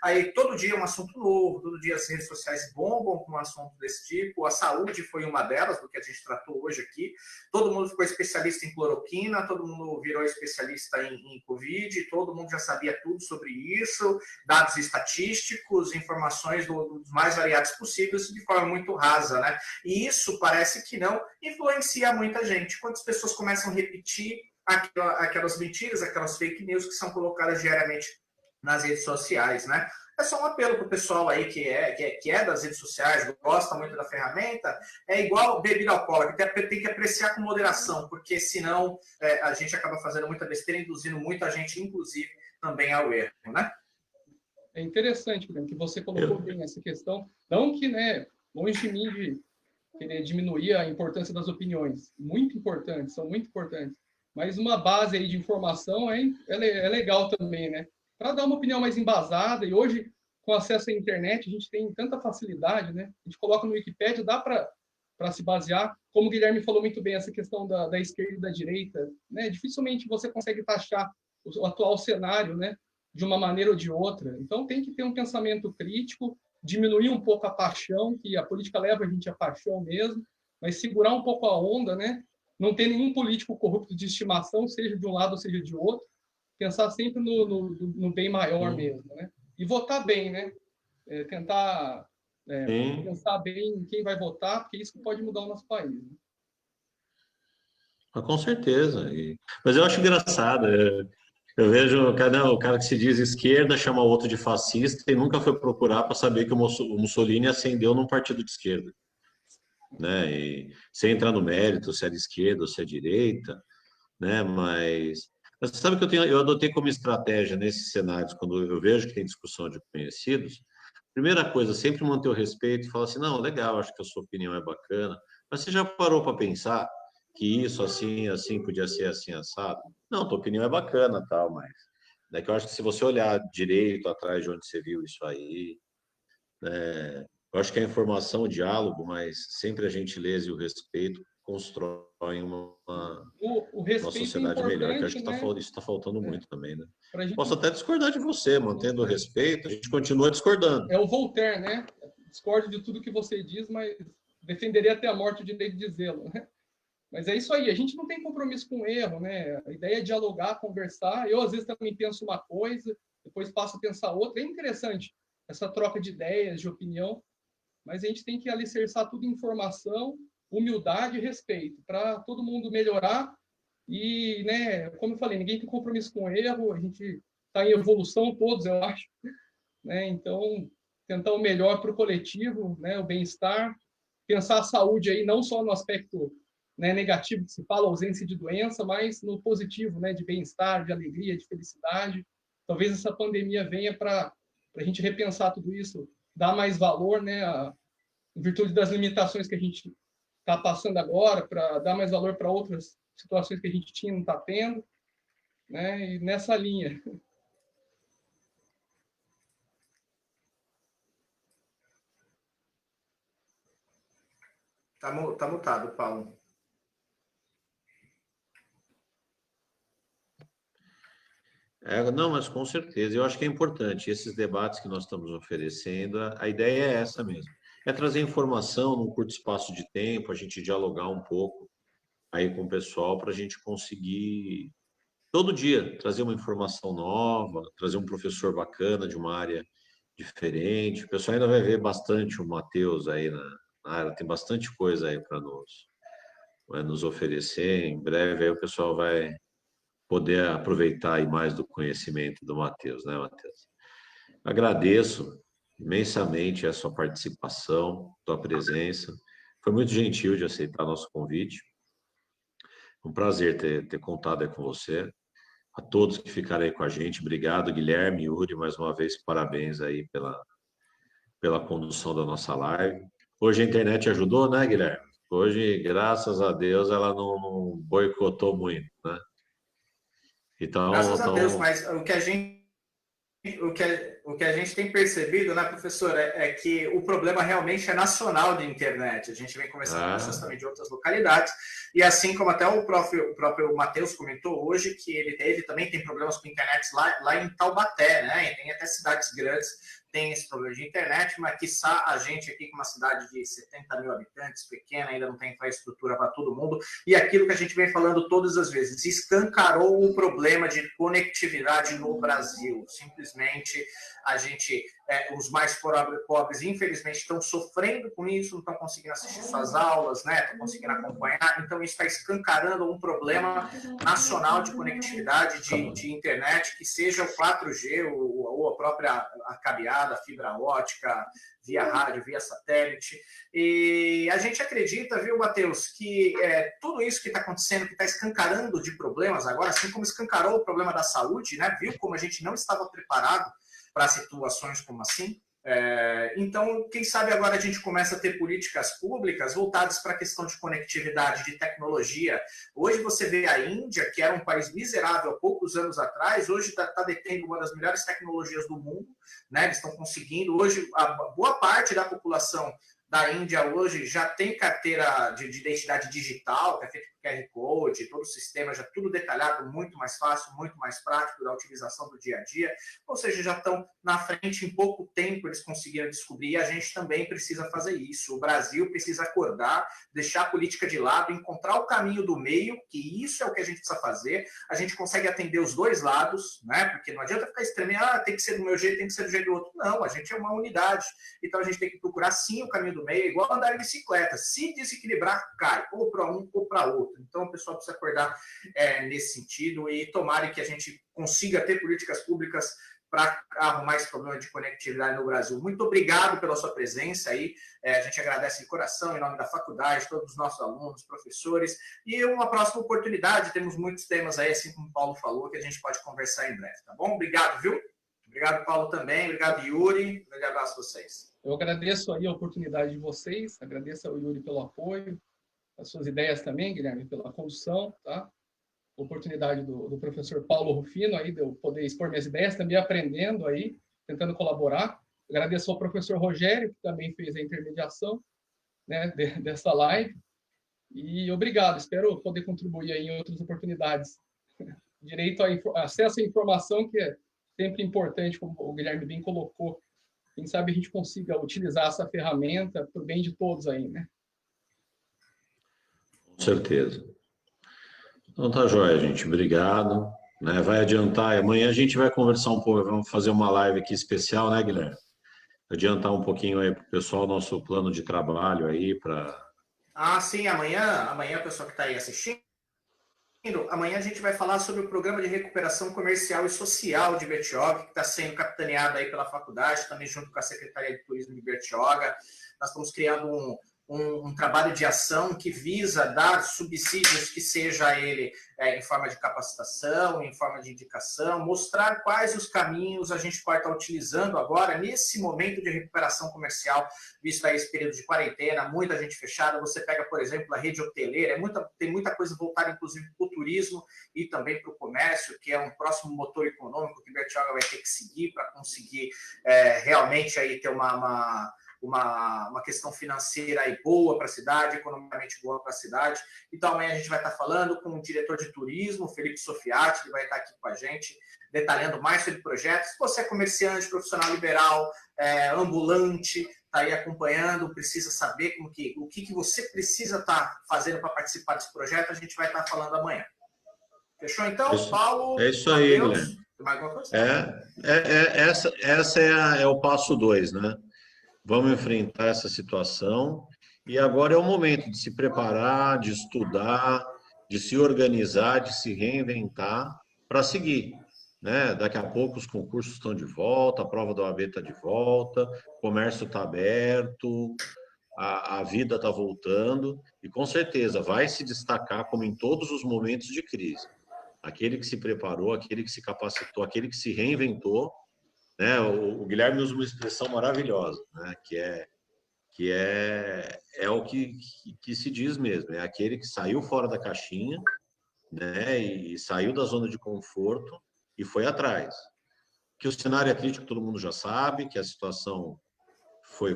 Aí, todo dia é um assunto novo, todo dia as redes sociais bombam com um assunto desse tipo, a saúde foi uma delas, do que a gente tratou hoje aqui, todo mundo ficou especialista em cloroquina, todo mundo virou especialista em Covid, todo mundo já sabia tudo sobre isso, dados estatísticos, informações dos mais variados possíveis, de forma muito rasa, né? E isso parece que não influencia muita gente. Quantas pessoas começam a repetir aquelas mentiras, aquelas fake news que são colocadas diariamente nas redes sociais, né? É só um apelo para o pessoal aí que é das redes sociais, gosta muito da ferramenta, é igual bebida alcoólica, tem que apreciar com moderação, porque senão a gente acaba fazendo muita besteira, induzindo muita gente, inclusive, também ao erro, né? É interessante, que você colocou bem essa questão, não que, né, longe de mim de querer diminuir a importância das opiniões, muito importantes, são muito importantes, mas uma base aí de informação é legal também, né? Para dar uma opinião mais embasada, e hoje, com acesso à internet, a gente tem tanta facilidade, né? A gente coloca no Wikipedia, dá para se basear, como o Guilherme falou muito bem, essa questão da esquerda e da direita, né? Dificilmente você consegue taxar o atual cenário, né, de uma maneira ou de outra. Então, tem que ter um pensamento crítico, diminuir um pouco a paixão, que a política leva a gente à paixão mesmo, mas segurar um pouco a onda, né? Não ter nenhum político corrupto de estimação, seja de um lado ou seja de outro, pensar sempre no bem maior mesmo, né? E votar bem, né? Tentar pensar bem em quem vai votar, porque isso pode mudar o nosso país. Né? Com certeza. Mas eu acho engraçado. Eu vejo o cara que se diz esquerda chama o outro de fascista e nunca foi procurar para saber que o Mussolini ascendeu num partido de esquerda. Né? E sem entrar no mérito se é de esquerda ou se é direita, né? Mas você sabe que eu adotei como estratégia nesses cenários, quando eu vejo que tem discussão de conhecidos, primeira coisa, sempre manter o respeito e falar assim, não, legal, acho que a sua opinião é bacana, mas você já parou para pensar que isso assim, assim, podia ser assim, assado? Não, tua opinião é bacana, tal, mas... Né, que eu acho que se você olhar direito atrás de onde você viu isso aí, Eu acho que a informação, o diálogo, mas sempre a gentileza e o respeito constroem O uma respeito é sociedade melhor, que eu acho importante, que né? isso está faltando muito também, né? Pra gente, Posso até discordar de você, mantendo o respeito, a gente continua discordando. é o Voltaire, né? Discordo de tudo que você diz, mas defenderia até a morte o direito de dizê-lo, né? Mas é isso aí, a gente não tem compromisso com o erro, né? A ideia é dialogar, conversar. Eu, às vezes, também penso uma coisa, depois passo a pensar outra. É interessante essa troca de ideias, de opinião, mas a gente tem que alicerçar tudo em informação, humildade e respeito, para todo mundo melhorar. E, né, como eu falei, ninguém tem compromisso com o erro, a gente está em evolução, todos, eu acho. Né? Então, tentar o melhor para o coletivo, né? O bem-estar, pensar a saúde aí não só no aspecto, né, negativo que se fala, ausência de doença, mas no positivo, né, de bem-estar, de alegria, de felicidade. Talvez essa pandemia venha para a gente repensar tudo isso, dar mais valor, né, em virtude das limitações que a gente está passando agora, para dar mais valor para outras situações que a gente tinha não está tendo, né, e nessa linha. Tá mutado, Paulo. Não, mas com certeza. Eu acho que é importante esses debates que nós estamos oferecendo. A ideia é essa mesmo. É trazer informação num curto espaço de tempo, a gente dialogar um pouco aí com o pessoal para a gente conseguir todo dia trazer uma informação nova, trazer um professor bacana de uma área diferente. O pessoal ainda vai ver bastante o Matheus aí na área, tem bastante coisa aí para nos oferecer. Em breve aí o pessoal vai poder aproveitar aí mais do conhecimento do Matheus, né, Matheus? Agradeço imensamente a sua participação, tua presença. Foi muito gentil de aceitar nosso convite. Um prazer ter contado aí com você. A todos que ficaram aí com a gente, obrigado, Guilherme, Yuri, mais uma vez, parabéns aí pela condução da nossa live. Hoje a internet ajudou, né, Guilherme? Hoje, graças a Deus, ela não boicotou muito, né? Graças a Deus, Então, mas o que a gente tem percebido, né, professor, é que o problema realmente é nacional de internet. A gente vem conversando com pessoas também de outras localidades, e assim como até o próprio Matheus comentou hoje, que ele também tem problemas com internet lá em Taubaté, né? E tem até cidades grandes tem esse problema de internet, mas quiçá a gente aqui com uma cidade de 70 mil habitantes, pequena, ainda não tem infraestrutura para todo mundo, e aquilo que a gente vem falando todas as vezes, escancarou o problema de conectividade no Brasil. Simplesmente a gente, os mais pobres, infelizmente, estão sofrendo com isso, não estão conseguindo assistir suas aulas, né? Estão conseguindo acompanhar, então isso está escancarando um problema nacional de conectividade de internet, que seja o 4G ou a própria cabeada, fibra ótica, via rádio, via satélite. E a gente acredita, viu, Matheus, que tudo isso que está acontecendo, que está escancarando de problemas agora, assim como escancarou o problema da saúde, né? Viu como a gente não estava preparado para situações como assim? Então, quem sabe agora a gente começa a ter políticas públicas voltadas para a questão de conectividade, de tecnologia. Hoje você vê a Índia, que era um país miserável há poucos anos atrás, hoje está detendo uma das melhores tecnologias do mundo, né? Eles estão conseguindo, hoje, a boa parte da população da Índia hoje já tem carteira de identidade digital, que é feita com QR Code, todo o sistema já tudo detalhado, muito mais fácil, muito mais prático da utilização do dia a dia, ou seja, já estão na frente em pouco tempo, eles conseguiram descobrir, e a gente também precisa fazer isso. O Brasil precisa acordar, deixar a política de lado, encontrar o caminho do meio, que isso é o que a gente precisa fazer, a gente consegue atender os dois lados, né? Porque não adianta ficar extremando, tem que ser do meu jeito, tem que ser do jeito do outro. Não, a gente é uma unidade, então a gente tem que procurar sim o caminho do meio, igual andar em bicicleta, se desequilibrar, cai, ou para um ou para outro. Então o pessoal precisa acordar nesse sentido e tomara que a gente consiga ter políticas públicas para arrumar esse problema de conectividade no Brasil. Muito obrigado pela sua presença aí, a gente agradece de coração, em nome da faculdade, todos os nossos alunos, professores, e uma próxima oportunidade, temos muitos temas aí, assim como o Paulo falou, que a gente pode conversar em breve, tá bom? Obrigado, viu? Obrigado, Paulo, também, obrigado, Yuri, um grande abraço a vocês. Eu agradeço aí a oportunidade de vocês, agradeço ao Yuri pelo apoio, as suas ideias também, Guilherme, pela condução, tá? Oportunidade do professor Paulo Rufino aí, de eu poder expor minhas ideias, também aprendendo aí, tentando colaborar. Agradeço ao professor Rogério, que também fez a intermediação, né, dessa live. E obrigado, espero poder contribuir aí em outras oportunidades. Direito a acesso à informação, que é sempre importante, como o Guilherme bem colocou. Quem sabe a gente consiga utilizar essa ferramenta para o bem de todos aí, né? Com certeza. Então tá joia, gente. Obrigado. Né? Vai adiantar. Amanhã a gente vai conversar um pouco, vamos fazer uma live aqui especial, né, Guilherme? Adiantar um pouquinho aí para o pessoal nosso plano de trabalho aí para. Ah, sim, amanhã o pessoal que está aí assistindo, amanhã a gente vai falar sobre o programa de recuperação comercial e social de Bertioga, que está sendo capitaneado aí pela faculdade, também junto com a Secretaria de Turismo de Bertioga. Nós estamos criando um trabalho de ação que visa dar subsídios, que seja ele em forma de capacitação, em forma de indicação, mostrar quais os caminhos a gente pode estar utilizando agora, nesse momento de recuperação comercial, visto aí esse período de quarentena, muita gente fechada. Você pega, por exemplo, a rede hoteleira, tem muita coisa voltada, inclusive, para o turismo e também para o comércio, que é um próximo motor econômico que Bertioga vai ter que seguir para conseguir realmente aí ter uma questão financeira aí boa para a cidade, economicamente boa para a cidade. Então, amanhã a gente vai estar falando com o diretor de turismo, Felipe Sofiati, que vai estar aqui com a gente, detalhando mais sobre projetos. Se você é comerciante, profissional liberal, ambulante, está aí acompanhando, precisa saber o que você precisa estar fazendo para participar desse projeto, a gente vai estar falando amanhã. Fechou, então? Paulo, é isso aí, Matheus, Guilherme. mais alguma coisa? Essa é o passo 2, né? Vamos enfrentar essa situação e agora é o momento de se preparar, de estudar, de se organizar, de se reinventar para seguir, né? Daqui a pouco os concursos estão de volta, a prova da OAB está de volta, o comércio está aberto, a vida está voltando e com certeza vai se destacar como em todos os momentos de crise. Aquele que se preparou, aquele que se capacitou, aquele que se reinventou, né? O Guilherme usa uma expressão maravilhosa, né? Que é o que se diz mesmo, é aquele que saiu fora da caixinha, né? E saiu da zona de conforto e foi atrás. Que o cenário é crítico, todo mundo já sabe, que a situação foi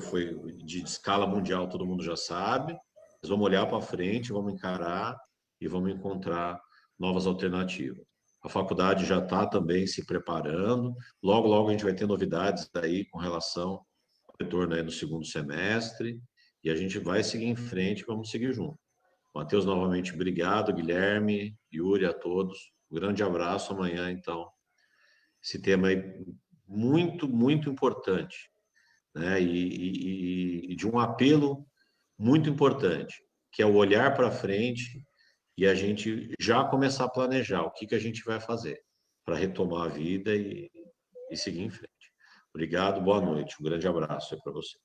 de escala mundial, todo mundo já sabe. Mas vamos olhar para frente, vamos encarar e vamos encontrar novas alternativas. A faculdade já está também se preparando. Logo, logo a gente vai ter novidades aí com relação ao retorno aí no segundo semestre. E a gente vai seguir em frente, vamos seguir junto. Matheus, novamente, obrigado. Guilherme, Yuri, a todos. Um grande abraço. Amanhã, então, esse tema aí muito, muito importante, né? E de um apelo muito importante, que é o olhar para frente e a gente já começar a planejar o que a gente vai fazer para retomar a vida e seguir em frente. Obrigado, boa noite. Um grande abraço para vocês.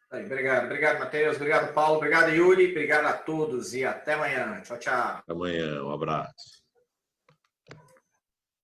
Obrigado, Matheus. Obrigado, Paulo. Obrigado, Yuri. Obrigado a todos e até amanhã. Tchau, tchau. Até amanhã, um abraço.